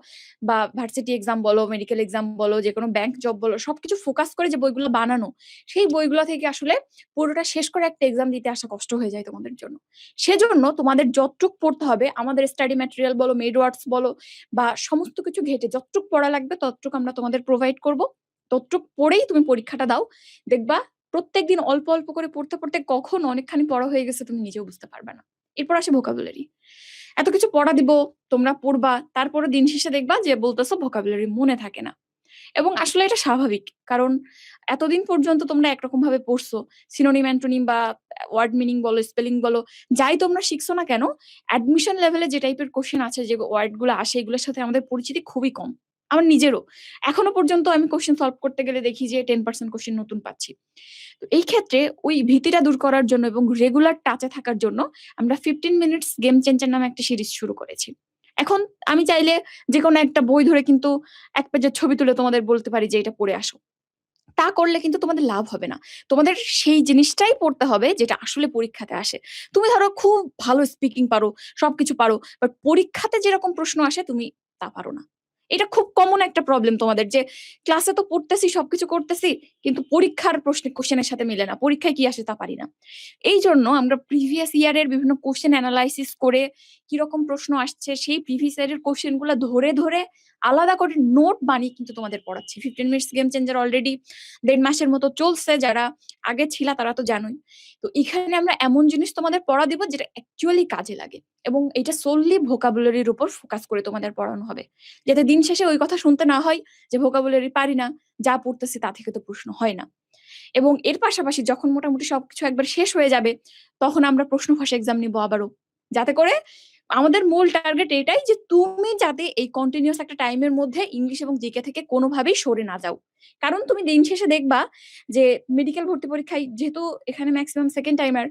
বা ভার্সিটি এক্সাম বলো, মেডিকেল এক্সাম বলো, যে কোনো ব্যাংক জব বলো, সবকিছু ফোকাস করে যে বইগুলো বানানো, সেই বইগুলো থেকে আসলে পুরোটা শেষ করে একটা এক্সাম দিতে আসা কষ্ট হয়ে যায় তোমাদের জন্য। সেজন্য তোমাদের যতটুক পড়তে হবে, আমাদের স্টাডি ম্যাটেরিয়াল বলো, মেড ওয়ার্ডস বলো, বা সমস্ত কিছু ঘেটে যতটুক পড়া লাগবে ততটুক আমরা তোমাদের প্রোভাইড করব। ততটুক পড়েই তুমি পরীক্ষাটা দাও। দেখবা প্রত্যেকদিন অল্প অল্প করে পড়তে পড়তে কখন অনেকখানি পড়া হয়ে গেছে তুমি নিজেও বুঝতে পারবে না। এরপর আসে ভোকাবুলারি। এত কিছু পড়া দিব, তোমরা পড়বা, তারপরে দিন শেষে দেখবা যে বলতেছো ভোকাবুলারি মনে থাকে না। এবং আসলে এটা স্বাভাবিক, কারণ এতদিন পর্যন্ত তোমরা একরকম ভাবে পড়ছো, সিনোনিম অ্যান্টোনিম বা ওয়ার্ড মিনিং বলো, স্পেলিং বলো, যাই তোমরা শিখছো না কেন, অ্যাডমিশন লেভেলে যে টাইপের কোশ্চেন আছে, যে ওয়ার্ড গুলো আসে, এগুলোর সাথে আমাদের পরিচিতি খুবই কম। আমার নিজেরও এখনো পর্যন্ত আমি কোশ্চেন সলভ করতে গেলে দেখি যে 10% কোশ্চেন নতুন পাচ্ছি। তো এই ক্ষেত্রে ওই ভীতিটা দূর করার জন্য এবং রেগুলার টাচে থাকার জন্য আমরা 15 মিনিটস গেম চেঞ্জার নামে একটা সিরিজ শুরু করেছি। এখন আমি চাইলে যে কোনো একটা বই ধরে কিন্তু এক পেজের ছবি তুলে তোমাদের বলতে পারি যে এটা পড়ে আসো। তা করলে কিন্তু তোমাদের লাভ হবে না। তোমাদের সেই জিনিসটাই পড়তে হবে যেটা আসলে পরীক্ষাতে আসে। তুমি ধরো খুব ভালো স্পিকিং পারো, সবকিছু পারো, বাট পরীক্ষাতে যেরকম প্রশ্ন আসে তুমি তা পারো না। এটা খুব কমন একটা প্রবলেম তোমাদের, যে ক্লাসে তো পড়তেছি, সবকিছু করতেছি, কিন্তু পরীক্ষার কোশ্চেনের সাথে মিলে না, পরীক্ষায় কি আসে তা পারি না। এই জন্য আমরা প্রিভিয়াস ইয়ারের বিভিন্ন কোশ্চেন অ্যানালাইসিস করে কিরকম প্রশ্ন আসছে সেই প্রিভিয়াস ইয়ারের কোশ্চেন গুলো ধরে ধরে আলাদা করে নোট বানিয়ে কিন্তু তোমাদের পড়াচ্ছি। 15 মিনিটস গেম চেঞ্জার অলরেডি 1.5 মাসের মতো চলছে, যারা আগে ছিল তারা তো জানোই। তো এখানে আমরা এমন জিনিস তোমাদের পড়া দিব যেটা অ্যাকচুয়ালি কাজে লাগে, এবং এটা সোললি ভোকাবুলারির উপর ফোকাস করে তোমাদের পড়ানো হবে, যাতে দিন শেষে ওই কথা শুনতে না হয় যে ভোকাবুলারি পারি না, যা পড়তেছি তা থেকে তো প্রশ্ন হয় না। এবং এর পাশাপাশি যখন মোটামুটি সবকিছু একবার শেষ হয়ে যাবে, তখন আমরা প্রশ্ন ফাঁস এক্সাম নিবো আবারও, যাতে করে আমাদের মূল টার্গেট এটাই যে তুমি যাতে এই কন্টিনিউয়াস একটা টাইমের মধ্যে ইংলিশ এবং জিকে থেকে কোনোভাবেই সরে না যাও। কারণ তুমি দিন শেষে দেখবা যে মেডিকেল ভর্তি পরীক্ষায়, যেহেতু এখানে ম্যাক্সিমাম সেকেন্ড টাইমার,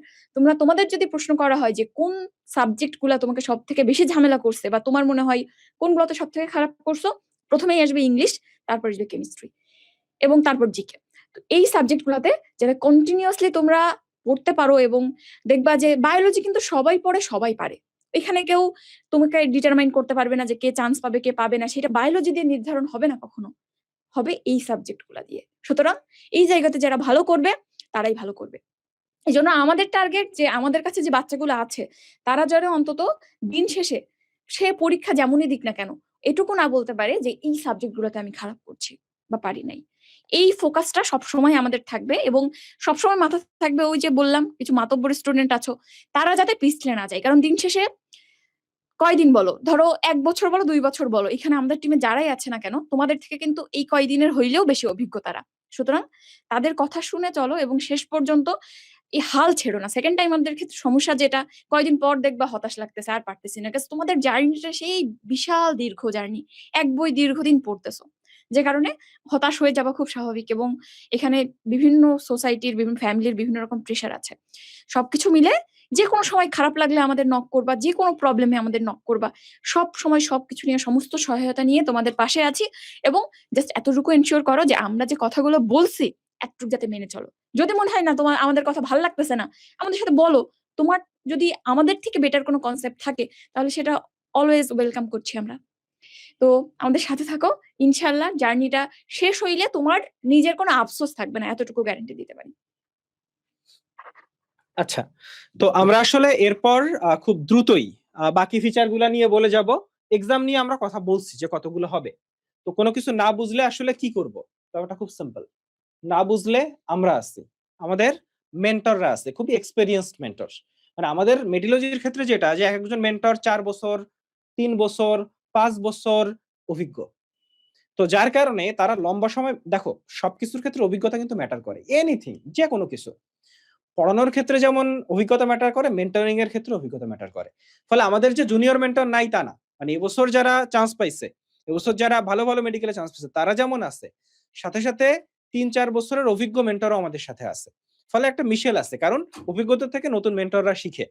তোমাদের যদি প্রশ্ন করা হয় যে কোন সাবজেক্ট গুলা তোমাকে সব থেকে বেশি ঝামেলা করছে বা তোমার মনে হয় কোনগুলোতে সব থেকে খারাপ করছো, প্রথমেই আসবে ইংলিশ, তারপর আসবে কেমিস্ট্রি এবং তারপর জিকে। তো এই সাবজেক্ট গুলাতে যারা কন্টিনিউয়াসলি তোমরা পড়তে পারো, এবং দেখবা যে বায়োলজি কিন্তু সবাই পড়ে, সবাই পারে, এখানে কেউ তোমাকে ডিটারমাইন করতে পারবে না যে কে চান্স পাবে কে পাবে না, সেটা বায়োলজি দিয়ে নির্ধারণ হবে না কখনো, হবে এই সাবজেক্ট গুলা দিয়ে। সুতরাং এই জায়গাতে যারা ভালো করবে তারাই ভালো করবে। এই জন্য আমাদের টার্গেট যে আমাদের কাছে যে বাচ্চাগুলো আছে, তারা যেন অন্তত দিন শেষে সে পরীক্ষা যেমনই দিক না কেন, এটুকু না বলতে পারে যে এই সাবজেক্ট গুলোতে আমি খারাপ করছি বা পারি নাই। এই ফোকাসটা সবসময় আমাদের থাকবে, এবং সবসময় মাথা থাকবে ওই যে বললাম কিছু মাতব্বর স্টুডেন্ট আছো, তারা যাতে পিছলে না যায়। কারণ দিন শেষে কয়দিন বলো, ধরো 1 বছর বলো, 2 বছর বলো, এখানে আমাদের টিমে যারাই আছে না কেন, তোমাদের থেকে কিন্তু এই কয়দিনের হইলেও বেশি অভিজ্ঞতারা। সুতরাং তাদের কথা শুনে চলো এবং শেষ পর্যন্ত এই হাল ছেড়ো না। সেকেন্ড টাইম আমাদের ক্ষেত্রে সমস্যা যেটা, কয়দিন পর দেখবা হতাশ লাগতেছে, আর পারতেছি না, কারণ তোমাদের জার্নিটা সেই বিশাল দীর্ঘ জার্নি, এক বই দীর্ঘদিন পড়তেছো, যে কারণে হতাশ হয়ে যাওয়া খুব স্বাভাবিক। এবং এখানে বিভিন্ন সোসাইটির, বিভিন্ন ফ্যামিলির বিভিন্ন রকম প্রেশার আছে। সবকিছু মিলে যে কোনো সময় খারাপ লাগলে আমাদের নক করবা, যে কোনো প্রবলেমে আমাদের নক করবা, সব সময় সবকিছু নিয়ে সমস্ত সহায়তা নিয়ে তোমাদের পাশে আছি। এবং জাস্ট এতটুকু এনশিওর করো যে আমরা যে কথাগুলো বলছি একটুকু যাতে মেনে চলো। যদি মনে হয় না তোমার আমাদের কথা ভালো লাগতেছে না, আমাদের সাথে বলো। তোমার যদি আমাদের থেকে বেটার কোনো কনসেপ্ট থাকে, তাহলে সেটা অলওয়েজ ওয়েলকাম করছি আমরা। তো আমাদের সাথে থাকো, ইনশাল্লাহ জার্নিটা শেষ হইলে তোমার নিজের কোনো আফসোস থাকবে না, এতটুকু গ্যারান্টি দিতে পারি। আচ্ছা, তো আমরা আসলে এরপর খুব দ্রুতই বাকি ফিচার গুলা নিয়ে বলে যাব। এক্সাম নিয়ে আমরা কথা বলছি যে কতগুলো হবে, তো কোনো কিছু না বুঝলে আসলে কি করব, ব্যাপারটা খুব সিম্পল। না বুঝলে আমরা আছি, আমাদের মেন্টররা আছে, খুবই এক্সপেরিয়েন্সড মেন্টর। মানে আমাদের মেডিলজির ক্ষেত্রে যেটা, যে একজন মেন্টর 4 বছর, 3 বছর, 5 বছর অভিজ্ঞ। তো যার কারণে তারা লম্বা সময়, দেখো সবকিছুর ক্ষেত্রে অভিজ্ঞতা কিন্তু ম্যাটার করে, এনিথিং, যে কোনো কিছু। পড়ানোর ক্ষেত্রে যেমন অভিজ্ঞতা ম্যাটার করে, মেন্টরিং এর ক্ষেত্রে অভিজ্ঞতা ম্যাটার করে। ফলে আমাদের যে জুনিয়র মেন্টর নাই তা না, মানে এবছর যারা চান্স পাইছে, এবছর যারা ভালো ভালো মেডিকেলে চান্স পাইছে, তারা যেমন আছে, সাথে সাথে 3-4 বছরের অভিজ্ঞ মেন্টরও আমাদের সাথে আছে। ফলে একটা মিশেল আছে, কারণ অভিজ্ঞতা থেকে নতুন মেন্টররা শিখে।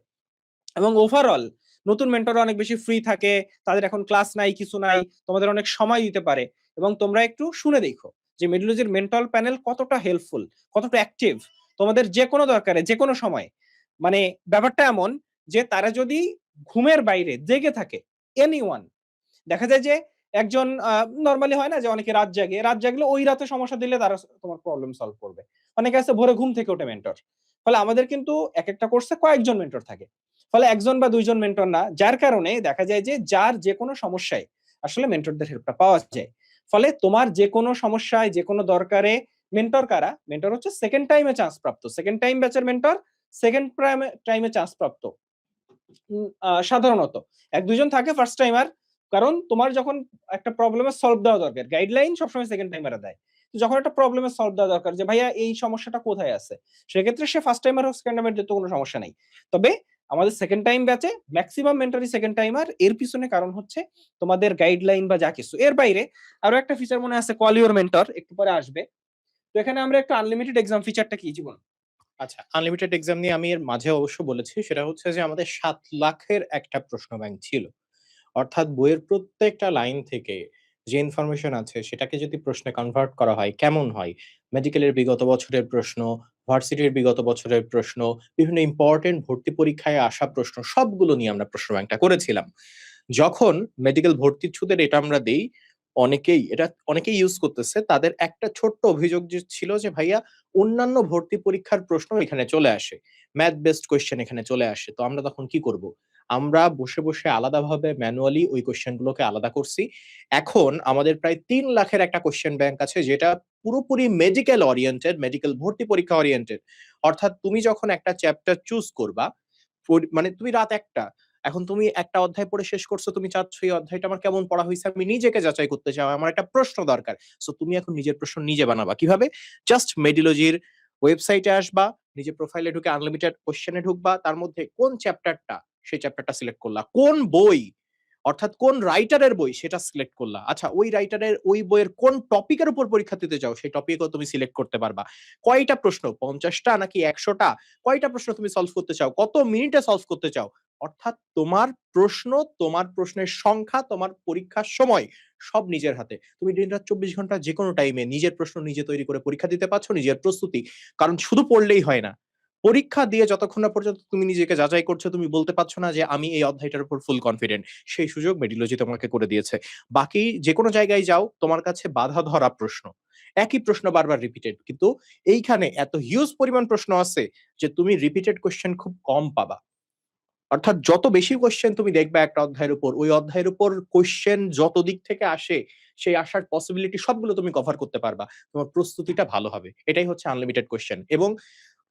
এবং ওভারঅল নতুন মেন্টররা অনেক বেশি ফ্রি থাকে, তাদের এখন ক্লাস নাই, কিছু নাই, তোমাদের অনেক সময় দিতে পারে। এবং তোমরা একটু শুনে দেখো যে মেডিলজির মেন্টল প্যানেল কতটা হেল্পফুল, কতটা অ্যাক্টিভ তোমাদের যে কোনো দরকারে, যে কোনো সময়। মানে ব্যাপারটা এমন যে তারা যদি ঘুমের বাইরে জেগে থাকে, এনিওয়ান, দেখা যায় যে একজন নরমালি হয় না যে অনেকে রাত জাগে, রাত জাগলে ওই রাতে সমস্যা দিলে তারা তোমার প্রবলেম সলভ করবে। অনেকে আছে ভোরে ঘুম থেকে ওঠে মেন্টর। ফলে আমাদের কিন্তু এক একটা কোর্সে কয়েকজন মেন্টর থাকে, ফলে একজন বা দুইজন মেন্টর না, যার কারণে দেখা যায় যে যার যে কোনো সমস্যায় আসলে মেন্টরদের হেল্পটা পাওয়া যায়। ফলে তোমার যে কোনো সমস্যায়, যে কোনো দরকারে মেন্টর কারা? মেন্টর হচ্ছে সেকেন্ড টাইমে চান্স প্রাপ্ত, সেকেন্ড টাইম ব্যাচের মেন্টর, সেকেন্ড টাইমে চান্স প্রাপ্ত। সাধারণত 1-2 জন থাকে ফার্স্ট টাইমার, কারণ তোমার যখন একটা প্রবলেমের সলভ দেওয়া দরকার, গাইডলাইন সবসময় সেকেন্ড টাইমারে দেয়। তো যখন একটা প্রবলেমের সলভ দেওয়া দরকার যে ভাইয়া এই সমস্যাটা কোথায় আছে, সেক্ষেত্রে সে ফার্স্ট টাইমার হোক সেকেন্ড টাইমার তো কোনো সমস্যা নাই। তবে আমাদের সেকেন্ড টাইম ব্যাচে ম্যাক্সিমাম মেন্টরি সেকেন্ড টাইমার, এর পিছনে কারণ হচ্ছে তোমাদের গাইডলাইন বা যা কিছু। এর বাইরে আরো একটা ফিচার মনে আছে, কল ইউর মেন্টর, একটু পরে আসবে। তো এখানে আমরা একটা আনলিমিটেড এক্সাম ফিচারটা কি জীবন? আচ্ছা, আনলিমিটেড এক্সাম নিয়ে আমি এর মাঝে অবশ্য বলেছি, সেটা হচ্ছে যে আমাদের ৭ লাখের একটা প্রশ্ন ব্যাংক ছিল। অর্থাৎ বইয়ের প্রত্যেকটা লাইন থেকে যে ইনফরমেশন আছে সেটাকে যদি প্রশ্নে কনভার্ট করা হয়, কেমন হয়? মেডিকেলের বিগত বছরের প্রশ্ন, ভার্সিটির বিগত বছরের প্রশ্ন, বিভিন্ন ইম্পোর্টেন্ট ভর্তি পরীক্ষায় আসা প্রশ্ন, সবগুলো নিয়ে আমরা প্রশ্ন ব্যাংকটা করেছিলাম। যখন মেডিকেল ভর্তিচ্ছুদের এটা আমরা দেই, অনেকেই ইউজ করতেছে। তাদের একটা ছোট্ট অভিযোগ যে ছিল যে, "ভাইয়া অন্যান্য ভর্তি পরীক্ষার প্রশ্ন এখানে চলে আসে। ম্যাথ বেসড কোয়েশ্চেন এখানে চলে আসে।" তো আমরা তখন কি করব? আমরা বসে আলাদাভাবে ম্যানুয়ালি ওই কোয়েশ্চেন গুলোকে আলাদা করছি। এখন আমাদের প্রায় ৩ লাখের একটা কোয়েশ্চেন ব্যাংক আছে যেটা পুরোপুরি মেডিকেল ওরিয়েন্টেড, মেডিকেল ভর্তি পরীক্ষা ওরিয়েন্টেড। অর্থাৎ তুমি যখন একটা চ্যাপ্টার চুজ করবা, মানে তুমি রাত ১টা, এখন তুমি একটা অধ্যায় পড়ে শেষ করছো, তুমি চাচ্ছ এই অধ্যায়টা আমার কেমন পড়া হইছে আমি নিজেকে যাচাই করতে চাই। আমার একটা প্রশ্ন দরকার। সো তুমি এখন নিজের প্রশ্ন নিজে বানাবা। কিভাবে? জাস্ট মেডিলজির ওয়েবসাইটে আসবা, নিজের প্রোফাইলে ঢুকে আনলিমিটেড কোয়েশ্চেন এ ঢুকবা। তার মধ্যে কোন চ্যাপ্টারটা, সেই চ্যাপ্টারটা সিলেক্ট করলা। কোন বই, অর্থাৎ কোন রাইটারের বই সেটা সিলেক্ট করলা। আচ্ছা, ওই রাইটারের ওই বইয়ের কোন টপিকের উপর পরীক্ষা দিতে চাও সেই টপিকও তুমি সিলেক্ট করতে পারবা। কয়টা প্রশ্ন, ৫০ টা নাকি ১০০ টা? কয়টা প্রশ্ন তুমি সলভ করতে চাও? কত মিনিটে সলভ করতে চাও? অর্থাৎ তোমার প্রশ্ন, তোমার প্রশ্নের সংখ্যা, তোমার পরীক্ষার সময় সব নিজের হাতে। তুমি দিনরাত ২৪ ঘন্টা যেকোনো টাইমে নিজের প্রশ্ন নিজে তৈরি করে পরীক্ষা দিতে পারছ, নিজের প্রস্তুতি। কারণ শুধু পড়লেই হয় না। পরীক্ষা দিয়ে যতক্ষণ না পর্যন্ত তুমি নিজেকে যাচাই করছো, তুমি বলতে পারছো না যে আমি এই অধ্যায়টার উপর ফুল কনফিডেন্ট। সেই সুযোগ মেডিলজি তোমাকে করে দিয়েছে। বাকি যেকোনো জায়গায় যাও, তোমার কাছে বাঁধা ধরা প্রশ্ন। একই প্রশ্ন বারবার রিপিটেড। কিন্তু এইখানে এত হিউজ পরিমাণ প্রশ্ন আছে যে তুমি রিপিটেড কোয়েশ্চেন খুব কম পাবা। অর্থাৎ যত বেশি কোয়েশ্চেন তুমি দেখবা একটা অধ্যায়ের উপর, ওই অধ্যায়ের উপর কোয়েশ্চেন যত দিক থেকে আসে, সেই আসার পসিবিলিটি সবগুলো তুমি কভার করতে পারবা। তোমার প্রস্তুতিটা ভালো হবে। এটাই হচ্ছে আনলিমিটেড কোয়েশ্চেন। এবং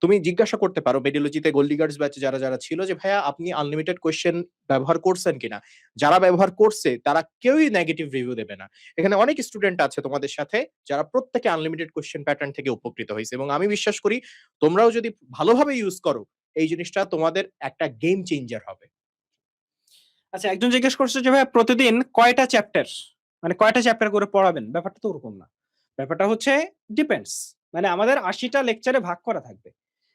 তুমি জিজ্ঞাসা করতে পারো মেডিলজিতে গোল্ড ডিগার্স ব্যাচে যারা ছিল যে, "ভাইয়া আপনি আনলিমিটেড কোয়েশ্চেন ব্যবহার করছেন কিনা?" যারা ব্যবহার করছে তারা কেউই নেগেটিভ রিভিউ দেবে না। এখানে অনেক স্টুডেন্ট আছে তোমাদের সাথে যারা প্রত্যেকে আনলিমিটেড কোয়েশ্চেন প্যাটার্ন থেকে উপকৃত হইছে এবং আমি বিশ্বাস করি তোমরাও যদি ভালোভাবে ইউজ করো, এই জিনিসটা তোমাদের একটা গেম চেঞ্জার হবে। আচ্ছা, একজন জিজ্ঞেস করছে যে ভাইয়া প্রতিদিন কয়টা চ্যাপ্টার, মানে কয়টা চ্যাপ্টার করে পড়াবেন? ব্যাপারটা তো ওরকম না। ব্যাপারটা হচ্ছে ডিপেন্ডস। মানে আমাদের ৮০টা লেকচারে ভাগ করা থাকবে।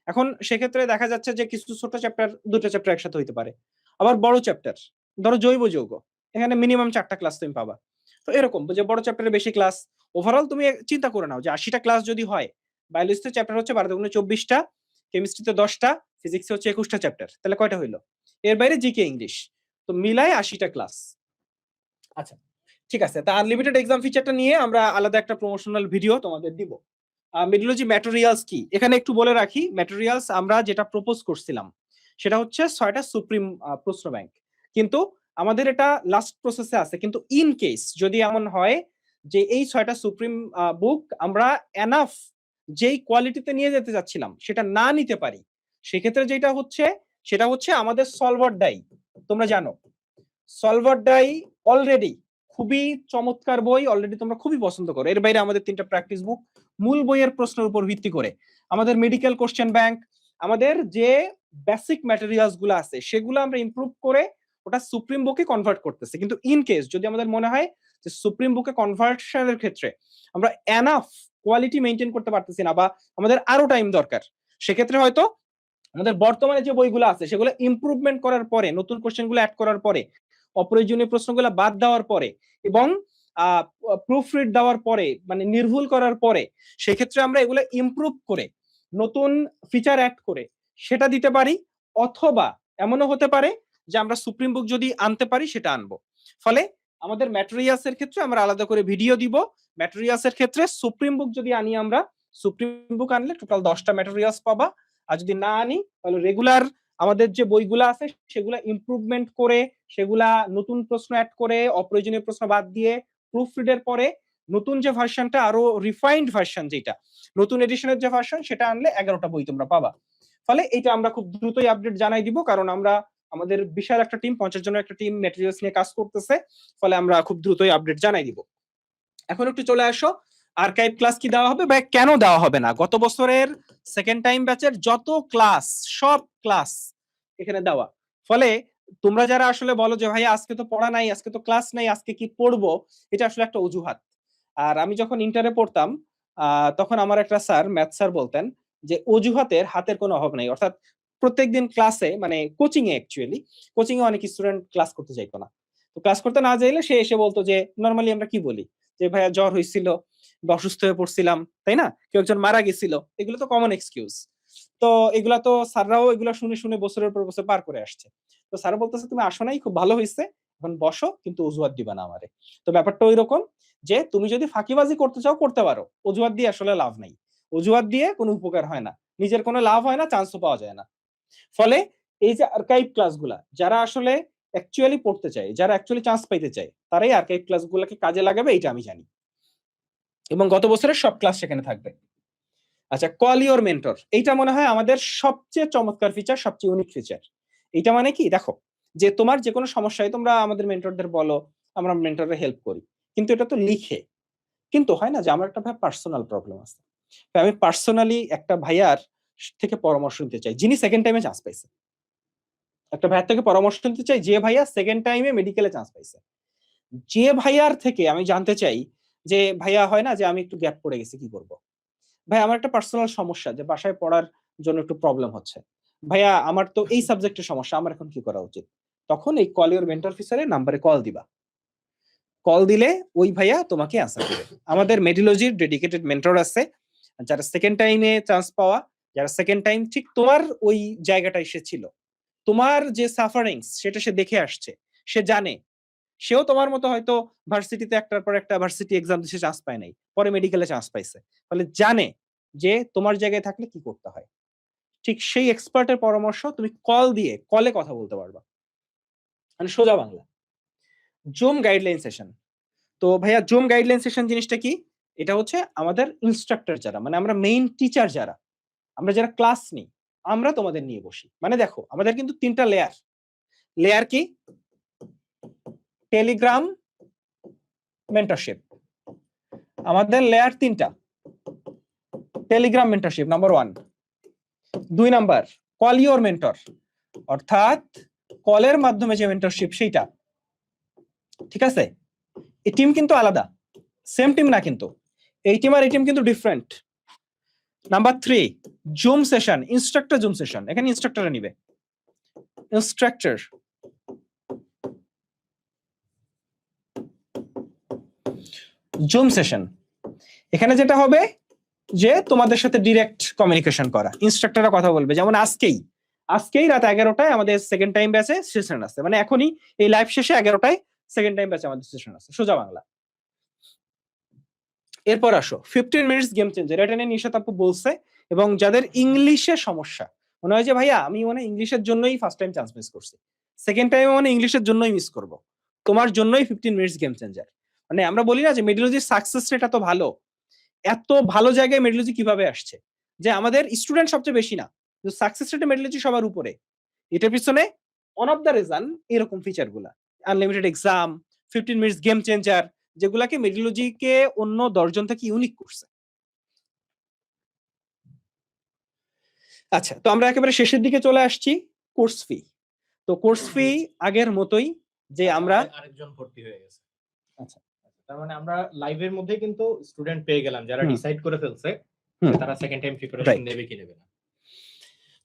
এখন সেক্ষেত্রে দেখা যাচ্ছে যে কিছু ছোট চ্যাপ্টার, ২ টা চ্যাপ্টার একসাথে হইতে পারে। আবার বড় চ্যাপ্টার, ধরো জৈব যৌগ, এখানে মিনিমাম ৪ টা ক্লাস তুমি পাবা। তো এরকম যে বড় চ্যাপ্টারে বেশি ক্লাস। ওভারঅল তুমি চিন্তা করে নাও যে ৮০টা ক্লাস যদি হয়, বায়োলজিতে চ্যাপ্টার হচ্ছে ১২ × ২৪ টা, কেমিস্ট্রিতে ১০ টা, ফিজিক্সে হচ্ছে ২১ টা চ্যাপ্টার। তাহলে কয়টা হইল? এর বাইরে জিকে, ইংলিশ। তো মিলায় ৮০টা ক্লাস। আচ্ছা, ঠিক আছে। তা আনলিমিটেড এক্সাম ফিচারটা নিয়ে আমরা আলাদা একটা প্রমোশনাল ভিডিও তোমাদের দিব। মেডিলজি ম্যাটেরিয়ালস কি? এখানে একটু বলে রাখি, ম্যাটেরিয়ালস আমরা যেটা প্রপোজ করছিলাম সেটা হচ্ছে ৬ টা সুপ্রিম প্রশ্ন ব্যাংক। কিন্তু আমাদের এটা লাস্ট প্রসেসে আছে। কিন্তু ইন কেস যদি এমন হয় যে এই ৬ টা সুপ্রিম বুক আমরা এনাফ যেই কোয়ালিটিতে নিয়ে যেতে চাচ্ছিলাম সেটা না নিতে পারি, সেক্ষেত্রে যেটা হচ্ছে সেটা হচ্ছে আমাদের সলভার ডাই। তোমরা জানো সলভার ডাই অলরেডি খুবই চমৎকার বই, অলরেডি তোমরা খুবই পছন্দ করো। এর বাইরে আমাদের ৩টা প্র্যাকটিস বুক মূল বইয়ের প্রশ্নের উপর ভিত্তি করে, আমাদের মেডিকেল কোশ্চেন ব্যাংক, আমাদের যে বেসিক ম্যাটেরিয়ালস গুলো আছে সেগুলো আমরা ইমপ্রুভ করে ওটা সুপ্রিম বুকে কনভার্ট করতেছি। কিন্তু ইন কেস যদি আমাদের মনে হয় যে সুপ্রিম বুকে কনভার্সনের ক্ষেত্রে আমরা এনাফ কোয়ালিটি মেইনটেইন করতে পারতেছি না বা আমাদের আরো টাইম দরকার, সেক্ষেত্রে হয়তো আমাদের বর্তমানে যে বইগুলো আছে সেগুলো ইমপ্রুভমেন্ট করার পরে, নতুন কোশ্চেনগুলো অ্যাড করার পরে, অপ্রয়োজনীয় প্রশ্নগুলো বাদ দেওয়ার পরে এবং প্রুফ রিড দেওয়ার পরে, মানে নির্ভুল করার পরে, সেক্ষেত্রে আমরা এগুলো ইমপ্রুভ করে নতুন ফিচার অ্যাড করে সেটা দিতে পারি। অথবা এমনও হতে পারে যে আমরা সুপ্রিম বুক যদি আনতে পারি সেটা আনবো। ফলে আমাদের ম্যাটেরিয়ালস এর ক্ষেত্রে আমরা আলাদা করে ভিডিও দিব। ম্যাটেরিয়ালস এর ক্ষেত্রে সুপ্রিম বুক যদি আনি, আমরা সুপ্রিম বুক আনলে টোটাল 10টা ম্যাটেরিয়ালস পাবা। আর যদি না আনি তাহলে রেগুলার আমাদের যে বইগুলো আছে সেগুলা ইমপ্রুভমেন্ট করে, সেগুলা নতুন প্রশ্ন অ্যাড করে, অপ্রয়োজনীয় প্রশ্ন বাদ দিয়ে প্রুফ রিডের পরে নতুন যে ভার্সনটা, আরো রিফাইন্ড ভার্সন, যেটা নতুন এডিশনের যে ভার্সন, সেটা আনলে 11টা বই তোমরা পাবা। ফলে এটা আমরা খুব দ্রুতই আপডেট জানাই দিব, কারণ আমরা আমাদের বিশাল একটা টিম, 50 জনের একটা টিম ম্যাটেরিয়ালস নিয়ে কাজ করতেছে, ফলে আমরা খুব দ্রুতই আপডেট জানাই দিব। এখন একটু চলে আসো, আর্কাইভ ক্লাস কি দেওয়া হবে বা কেন দেওয়া হবে না? গত বছরের সেকেন্ড টাইম ব্যাচের যত ক্লাস, সব ক্লাস এখানে দেওয়া। ফলে তোমরা যারা আসলে বলো যে ভাই আজকে তো পড়া নাই, আজকে তো ক্লাস নাই, আজকে কি পড়বো, এটা আসলে একটা অজুহাত। আর আমি যখন ইন্টারে পড়তাম তখন আমার একটা স্যার, ম্যাথ স্যার বলতেন যে অজুহাতের হাতের কোনো অভাব নাই। অর্থাৎ প্রত্যেকদিন ক্লাসে, মানে কোচিং এ, অ্যাকচুয়ালি কোচিং এ অনেক স্টুডেন্ট ক্লাস করতে যাইতো না। তো ক্লাস করতে না যাইলে সে এসে বলতো যে নর্মালি আমরা কি বলি যে ভাইয়া জ্বর হয়েছিল বা অসুস্থ হয়ে পড়ছিলাম, তাই না, কেউ একজন মারা গেছিল, এগুলো তো কমন এক্সকিউজ। তো এগুলা তো স্যাররাও এগুলা শুনে শুনে বছরের পর বছর পার করে আসছে। তো স্যার বলতেছে তুমি আসো নাই, খুব ভালো হয়েছে, এখন বসো, কিন্তু অজুহাত দিবা না আমারে। তো ব্যাপারটা ওই রকম যে তুমি যদি ফাঁকিবাজি করতে চাও করতে পারো, অজুহাত দিয়ে আসলে লাভ নাই। অজুহাত দিয়ে কোনো উপকার হয় না, নিজের কোনো লাভ হয় না, চান্সও পাওয়া যায় না। ফলে এই যে আর্কাইভ ক্লাসগুলা যারা আসলে অ্যাকচুয়ালি পড়তে চায়, যারা অ্যাকচুয়ালি চান্স পাইতে চায়, তারাই আর্কাইভ ক্লাসগুলোকে কাজে লাগাবে, এটা আমি জানি। এবং গত বছরের সব ক্লাস সেখানে থাকবে। আচ্ছা, কল ইওর মেন্টর, এইটা মনে হয় আমাদের সবচেয়ে চমৎকার ফিচার, সবচেয়ে ইউনিক ফিচার। এইটা মানে কি, দেখো যে তোমার যে কোনো সমস্যায় তোমরা আমাদের মেন্টরদের বলো, আমরা মেন্টরের হেল্প করি, কিন্তু এটা তো লিখে। কিন্তু হয় না যে আমার একটা ভাই পার্সোনাল প্রবলেম আছে, আমি পার্সোনালি একটা ভাইয়ার থেকে পরামর্শ নিতে চাই যিনি সেকেন্ড টাইমে চান্স পাইছে, একটা ভাইয়ার থেকে পরামর্শ নিতে চাই যে ভাইয়া সেকেন্ড টাইমে মেডিকেলে চান্স পাইছে, যে ভাইয়ার থেকে আমি জানতে চাই যে ভাইয়া হয় না যে আমি একটু গ্যাপ পড়ে গেছি, কি করব, ভাই আমার একটা পার্সোনাল সমস্যা যে বাসায় পড়ার জন্য একটু প্রবলেম হচ্ছে, ভাইয়া আমার তো এই সাবজেক্টের সমস্যা, আমার এখন কি করা উচিত, তখন এই কল ইওর মেন্টর অফিসারের নাম্বারে কল দিবা। কল দিলে ওই ভাইয়া তোমাকে অ্যান্সার দিবে। আমাদের মেডিলজির ডেডিকেটেড মেন্টর আছে, যারা সেকেন্ড টাইমে চান্স পাওয়া, যারা সেকেন্ড টাইম ঠিক তোমার ওই জায়গাটায় সে ছিল, তোমার যে সাফারিংস সেটা সে দেখে আসছে, সে জানে, সেও তোমার মতো হয়তো ভার্সিটিতে একটার পর একটা ভার্সিটি এক্সাম দিয়ে চান্স পায় নাই, পরে মেডিকেলে চান্স পাইছে, ফলে জানে যে তোমার জায়গায় থাকলে কি করতে হয়। ঠিক সেই এক্সপার্টের পরামর্শ তুমি কল দিয়ে, কলে কথা বলতে পারবা, মানে সোজা বাংলা। জুম গাইডলাইন সেশন, তো ভাইয়া জুম গাইডলাইন সেশন জিনিসটা কি? এটা হচ্ছে আমাদের ইনস্ট্রাক্টর যারা, মানে আমরা মেইন টিচার যারা, আমরা যারা ক্লাস নিই, আমরা তোমাদের নিয়ে বসি। মানে দেখো আমাদের কিন্তু 3টা লেয়ার। লেয়ার কি? টেলিগ্রাম মেন্টরশিপ, আমাদের লেয়ার 3টা। Telegram mentorship number 1, 2 number call your mentor, অর্থাৎ কলের মাধ্যমে যে মেন্টরশিপ সেইটা, ঠিক আছে? এই টিম কিন্তু আলাদা, সেম টিম না, কিন্তু এই টিম আর এই টিম কিন্তু different. Number 3 zoom session, instructor zoom session, এখানে ইনস্ট্রাক্টররা নিবে, ইনস্ট্রাক্টর। জুম সেশন, এখানে যেটা হবে যে তোমাদের সাথে ডিরেক্ট কমিউনিকেশন করা, ইনস্ট্রাক্টররা কথা বলবে। যেমন আজকেই রাত 11টায় আমাদের সেকেন্ড টাইম ব্যাচে সেশন আছে, মানে এখনই এই লাইভ শেষে 11টায় সেকেন্ড টাইম ব্যাচে আমাদের সেশন আছে, সোজা বাংলা। এরপর আসো 15 মিনিটস গেম চেঞ্জার, এটা নিয়ে নিশাত আপু বলছে। এবং যাদের ইংলিশে সমস্যা, মনে হয় যে ভাইয়া আমি মানে ইংলিশের জন্যই ফার্স্ট টাইম চান্স মিস করছি, সেকেন্ড টাইমে মানে ইংলিশের জন্যই মিস করব, তোমার জন্যই 15 মিনিটস গেম চেঞ্জার। মানে আমরা বলি না যে মেডিলজির সাকসেস রেট এত ভালো, এত ভালো জায়গায় মেডিলজি কিভাবে আসছে, যে আমাদের স্টুডেন্ট সবচেয়ে বেশি না, কিন্তু সাকসেস রেটে মেডিলজি সবার উপরে। এটার পিছনে ওয়ান অফ দ্য রিজন এরকম ফিচার গুলা, unlimited exam, 15 minutes game changer, যেগুলাকে মেডিলজিকে অন্য 10 জন থেকে ইউনিক করছে। আচ্ছা, তো আমরা একেবারে শেষের দিকে চলে আসছি। কোর্স ফি, তো কোর্স ফি আগের মতোই, যে আমরা আরেকজন ভর্তি হয়ে গেছে। আচ্ছা, তার মানে আমরা লাইভের মধ্যে কিন্তু স্টুডেন্ট পেয়ে গেলাম যারা ডিসাইড করে ফেলছে যে তারা সেকেন্ড টাইম প্রিপারেশন নেবে কি নেবে না।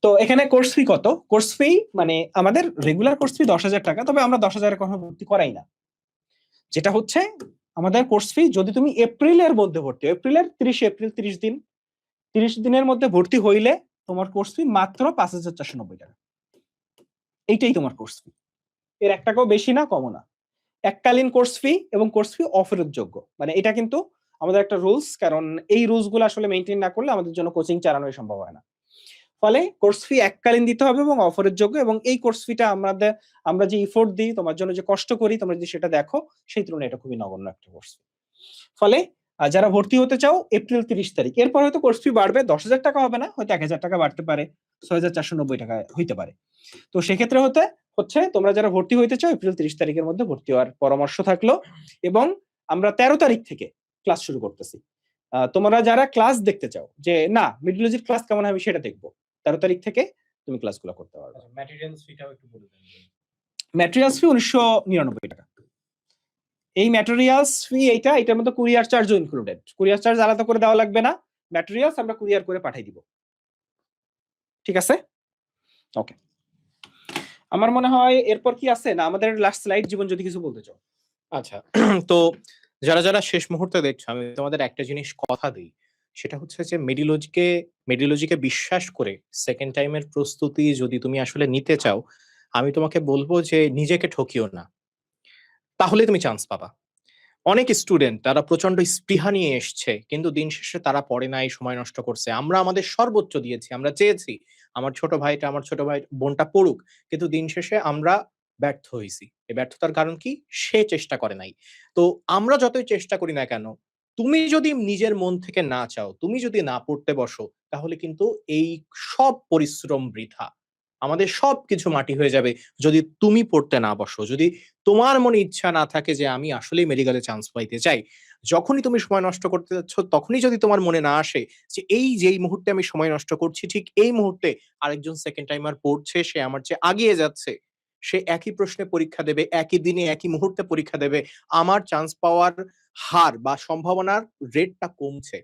তো এখানে কোর্স ফি কত? কোর্স ফি মানে আমাদের রেগুলার কোর্স ফি 10,000 টাকা, তবে আমরা 10,000-এর কোনো ভর্তি করাই না। যেটা হচ্ছে আমাদের কোর্স ফি, যদি তুমি এপ্রিলের মধ্যে ভর্তি, এপ্রিলের 30 এপ্রিল 30 দিনের মধ্যে ভর্তি হইলে তোমার কোর্স ফি মাত্র 5,490 টাকা। এইটাই তোমার কোর্স ফি, এর 1 টাকাও বেশি না, কমও না। এককালীন কোর্স ফি এবং কোর্স ফি অফেরত যোগ্য, মানে এটা কিন্তু আমাদের একটা রুলস, কারণ এই রুলস গুলো আসলে মেইনটেইন না করলে আমাদের জন্য কোচিং চালানোই সম্ভব হয় না। ফলে কোর্স ফি এককালীন দিতে হবে এবং অফারের যোগ্য, এবং এই কোর্স ফিটা আমরা যে এফোর্ট দিই তোমার জন্য, যে কষ্ট করি, তোমরা যদি সেটা দেখো, সেই তুলনায় এটা খুবই নগণ্য একটা কোর্স ফি। ফলে যারা ভর্তি হতে চাও এপ্রিল 30 তারিখ, এরপর হয়তো কোর্স ফি বাড়বে, 10,000 টাকা হবে না, হয়তো 1,000 টাকা বাড়তে পারে, 6,490 টাকা হইতে পারে। তো সেক্ষেত্রে হচ্ছে তোমরা যারা ভর্তি হইতে চাও এপ্রিল 30 তারিখের মধ্যে ভর্তি হওয়ার পরামর্শ থাকলো, এবং আমরা 13 তারিখ থেকে ক্লাস শুরু করতেছি। তোমরা যারা ক্লাস দেখতে চাও যে না মিডলজির ক্লাস কেমন হবে সেটা দেখবো, 13 তারিখ থেকে তুমি ক্লাসগুলো করতে পারবে। ম্যাটেরিয়ালস ফিটাও একটু বলে দেন। ম্যাটেরিয়ালস ফি 1999 টাকা। এই ম্যাটেরিয়ালস ফি এটার মধ্যে কুরিয়ার চার্জও ইনক্লুডেড। কুরিয়ার চার্জ আলাদা করে দেওয়া লাগবে না, ম্যাটেরিয়ালস আমরা কুরিয়ার করে পাঠিয়ে দিব। ঠিক আছে, ওকে। আমার মনে হয় এরপর কি আছে না আমাদের লাস্ট স্লাইড, জীবন যদি কিছু বলতে চাও। আচ্ছা, তো যারা যারা শেষ মুহূর্তে দেখছো, আমি তোমাদের একটা জিনিস কথা দিই, সেটা হচ্ছে যে মেডিলজিকে বিশ্বাস করে সেকেন্ড টাইমের প্রস্তুতি যদি তুমি আসলে নিতে চাও, আমি তোমাকে বলবো যে নিজেকে ঠকিও না, তাহলে তুমি চান্স পাবা। অনেক স্টুডেন্ট তারা প্রচন্ড স্পৃহা নিয়ে এসছে, কিন্তু দিন শেষে তারা পড়ে নাই, সময় নষ্ট করছে। আমরা আমাদের সর্বোচ্চ দিয়েছি, আমরা চেয়েছি আমার ছোট ভাই বোনটা পড়ুক, কিন্তু দিন শেষে আমরা ব্যর্থ হয়েছি। এই ব্যর্থতার কারণ কি? সে চেষ্টা করে নাই। তো আমরা যতই চেষ্টা করি না কেন, তুমি যদি নিজের মন থেকে না চাও, তুমি যদি না পড়তে বসো, তাহলে কিন্তু এই সব পরিশ্রম বৃথা। আমাদের সবকিছু মাটি হয়ে যাবে যদি তুমি পড়তে না বসো, যদি তোমার মনে ইচ্ছা না থাকে যে আমি আসলেই মেডিকেলে চান্স পাইতে চাই। যখনই তুমি সময় নষ্ট করতে যাচ্ছ, তখনই যদি তোমার মনে না আসে যে যেই মুহূর্তে আমি সময় নষ্ট করছি, ঠিক এই মুহূর্তে আরেকজন সেকেন্ড টাইমার পড়ছে, সে আমার চেয়ে আগিয়ে যাচ্ছে, সে একই প্রশ্নে পরীক্ষা দেবে, একই দিনে একই মুহূর্তে পরীক্ষা দেবে, আমার চান্স পাওয়ার হার বা সম্ভাবনার রেটটা কমছে,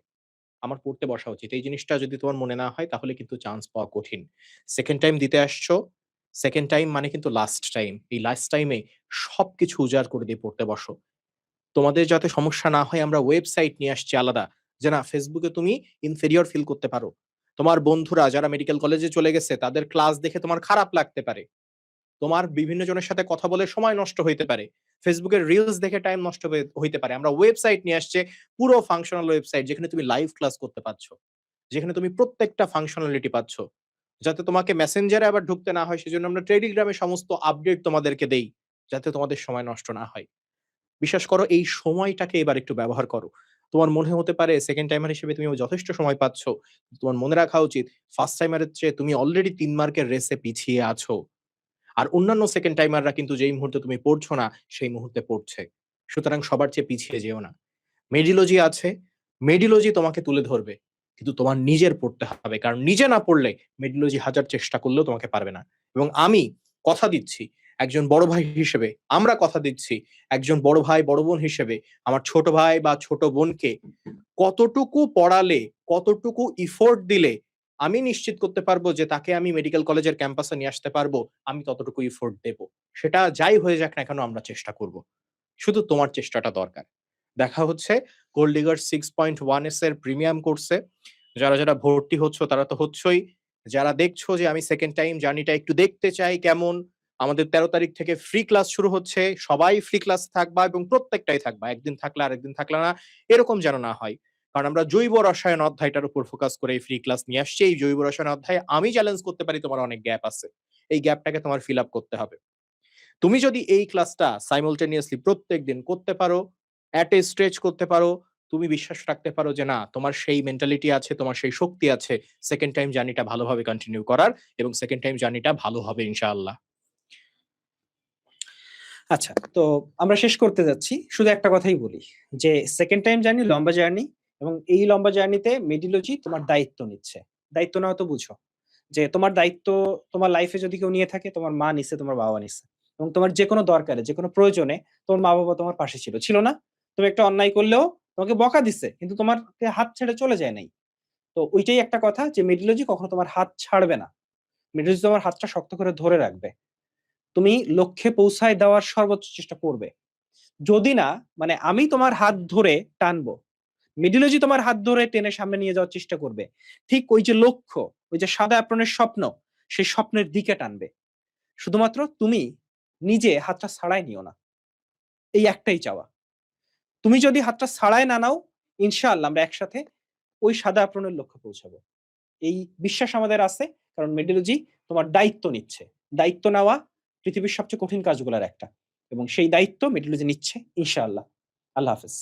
আমার পড়তে বসা উচিত। এই জিনিসটা যদি তোমার মনে না হয়, তাহলে কিন্তু চান্স পাওয়া কঠিন। সেকেন্ড টাইম দিতে আসছো, সেকেন্ড টাইম মানে কিন্তু লাস্ট টাইম। এই লাস্ট টাইমে সবকিছু উজাড় করে দিয়ে পড়তে বসো। তোমাদের যাতে সমস্যা না হয়, আমরা ওয়েবসাইট নিয়ে আসছি আলাদা, যে না ফেসবুকে তুমি ইনফেরিয়র ফিল করতে পারো। তোমার বন্ধুরা যারা মেডিকেল কলেজে চলে গেছে, তাদের ক্লাস দেখে তোমার খারাপ লাগতে পারে, তোমার বিভিন্ন জনের সাথে কথা বলে সময় নষ্ট হইতে পারে, ফেসবুকের রিলস দেখে টাইম নষ্ট হইতে পারে। আমরা ওয়েবসাইট নিয়ে আসছে, পুরো ফাংশনাল ওয়েবসাইট, যেখানে তুমি লাইভ ক্লাস করতে পারছো, যেখানে তুমি প্রত্যেকটা ফাংশনালিটি পাচ্ছ। যাতে তোমাকে মেসেঞ্জারে আবার ঢুকতে না হয়, সেজন্য আমরা টেলিগ্রামে সমস্ত আপডেট তোমাদেরকে দেই, যাতে তোমাদের সময় নষ্ট না হয়। বিশ্বাস করো, এই সময়টাকে এবার একটু ব্যবহার করো। তোমার মনে হতে পারে সেকেন্ড টাইমার হিসেবে তুমি যথেষ্ট সময় পাচ্ছ, তোমার মনে রাখা উচিত ফার্স্ট টাইমারের চেয়ে তুমি অলরেডি ৩ মার্কের রেসে পিছিয়ে আছো। আর অন্যান্য সেকেন্ড টাইমাররা কিন্তু যেই মুহূর্তে তুমি পড়ছো না, সেই মুহূর্তে পড়ছে। সুতরাং সবার চেয়ে পিছিয়ে যেও না। মেডিলজি আছে, মেডিলজি তোমাকে তুলে ধরবে, কিন্তু তোমার নিজের পড়তে হবে। কারণ নিজে না পড়লে মেডিলজি হাজার চেষ্টা করলেও তোমাকে পারবে না। এবং আমি কথা দিচ্ছি একজন বড় ভাই হিসেবে, আমরা কথা দিচ্ছি একজন বড় ভাই বড় বোন হিসেবে, আমার ছোট ভাই বা ছোট বোনকে কতটুকু পড়ালে, কতটুকু ইফোর্ট দিলে আমি নিশ্চিত করতে পারবো যে তাকে আমি মেডিকেল কলেজের ক্যাম্পাসে নিয়ে আসতে পারবো, আমি ততটুকু ইফোর্ট দেব। সেটা যাই হয়ে যাক না কেন, আমরা চেষ্টা করব। শুধু তোমার চেষ্টাটা দরকার। দেখা হচ্ছে গোল্ড ডিগার 6.1 এর প্রিমিয়াম কোর্সে। যারা যারা ভর্তি হচ্ছ তারা তো হচ্ছই, যারা দেখছো যে আমি সেকেন্ড টাইম জার্নিটা একটু দেখতে চাই কেমন, আমাদের 13 তারিখ থেকে ফ্রি ক্লাস শুরু হচ্ছে। সবাই ফ্রি ক্লাস থাকবা এবং প্রত্যেকটাই থাকবা, একদিন থাকলে আরেকদিন থাকলে না, এরকম যেন না হয়। কারণ আমরা জৈব রসায়ন অধ্যায়টার উপর ফোকাস করে এই ফ্রি ক্লাস নিয়ে আসছি। এই জৈব রসায়ন অধ্যায়ে আমি চ্যালেঞ্জ করতে পারি তোমার অনেক গ্যাপ আছে, এই গ্যাপটাকে তোমার ফিল আপ করতে হবে। তুমি যদি এই ক্লাসটা সাইমultaneously প্রত্যেকদিন করতে পারো, এট এ স্ট্রেচ করতে পারো, তুমি বিশ্বাস রাখতে পারো যে না তোমার সেই মেন্টালিটি আছে, তোমার সেই শক্তি আছে সেকেন্ড টাইম জার্নিটা ভালোভাবে কন্টিনিউ করার, এবং সেকেন্ড টাইম জার্নিটা ভালো হবে ইনশাআল্লাহ। আচ্ছা, তো আমরা শেষ করতে যাচ্ছি, শুধু একটা কথাই বলি যে সেকেন্ড টাইম জার্নি লম্বা জার্নি, এবং এই লম্বা জার্নিতে মেডিলজি তোমার দায়িত্ব নিচ্ছে। দায়িত্ব নেওয়া তো বুঝো, যে তোমার দায়িত্ব তোমার লাইফে যদি কেউ নিয়ে থাকে, তোমার মা নিচ্ছে, তোমার বাবা নিচ্ছে, এবং তোমার যে কোনো দরকারে, যে কোনো প্রয়োজনে তোমার মা বাবা তোমার পাশে ছিল না? তুমি একটা অন্যায় করলেও তোমাকে বকা দিচ্ছে, কিন্তু তোমাকে হাত ছেড়ে চলে যায় নাই। তো ওইটাই একটা কথা যে মেডিলজি কখনো তোমার হাত ছাড়বে না, মেডিলজি তোমার হাতটা শক্ত করে ধরে রাখবে। তুমি লক্ষ্যে পৌঁছায় দেওয়ার সর্বোচ্চ চেষ্টা করবে। যদি না, মানে আমি তোমার হাত ধরে টানবো, মেডিলজি তোমার হাত ধরে টেনে সামনে নিয়ে যাওয়ার চেষ্টা করবে। ঠিক ওই যে লক্ষ্য, ওই যে সাদা অ্যাপ্রনের স্বপ্ন, সেই স্বপ্নের দিকে টানবে। শুধুমাত্র তুমি নিজে হাতটা ছাড়াই নিও না, এই একটাই চাওয়া। তুমি যদি হাতটা ছাড়াই না নাও, ইনশাআল্লাহ আমরা একসাথে ওই সাদা অ্যাপ্রনের লক্ষ্যে পৌঁছাবো। এই বিশ্বাস আমাদের আছে, কারণ মেডিলজি তোমার দায়িত্ব নিচ্ছে। দায়িত্ব নেওয়া পৃথিবীর সবচেয়ে কঠিন কাজগুলোর একটা, এবং সেই দায়িত্ব মেডিলজি নিচ্ছে ইনশাআল্লাহ। আল্লাহ হাফেজ।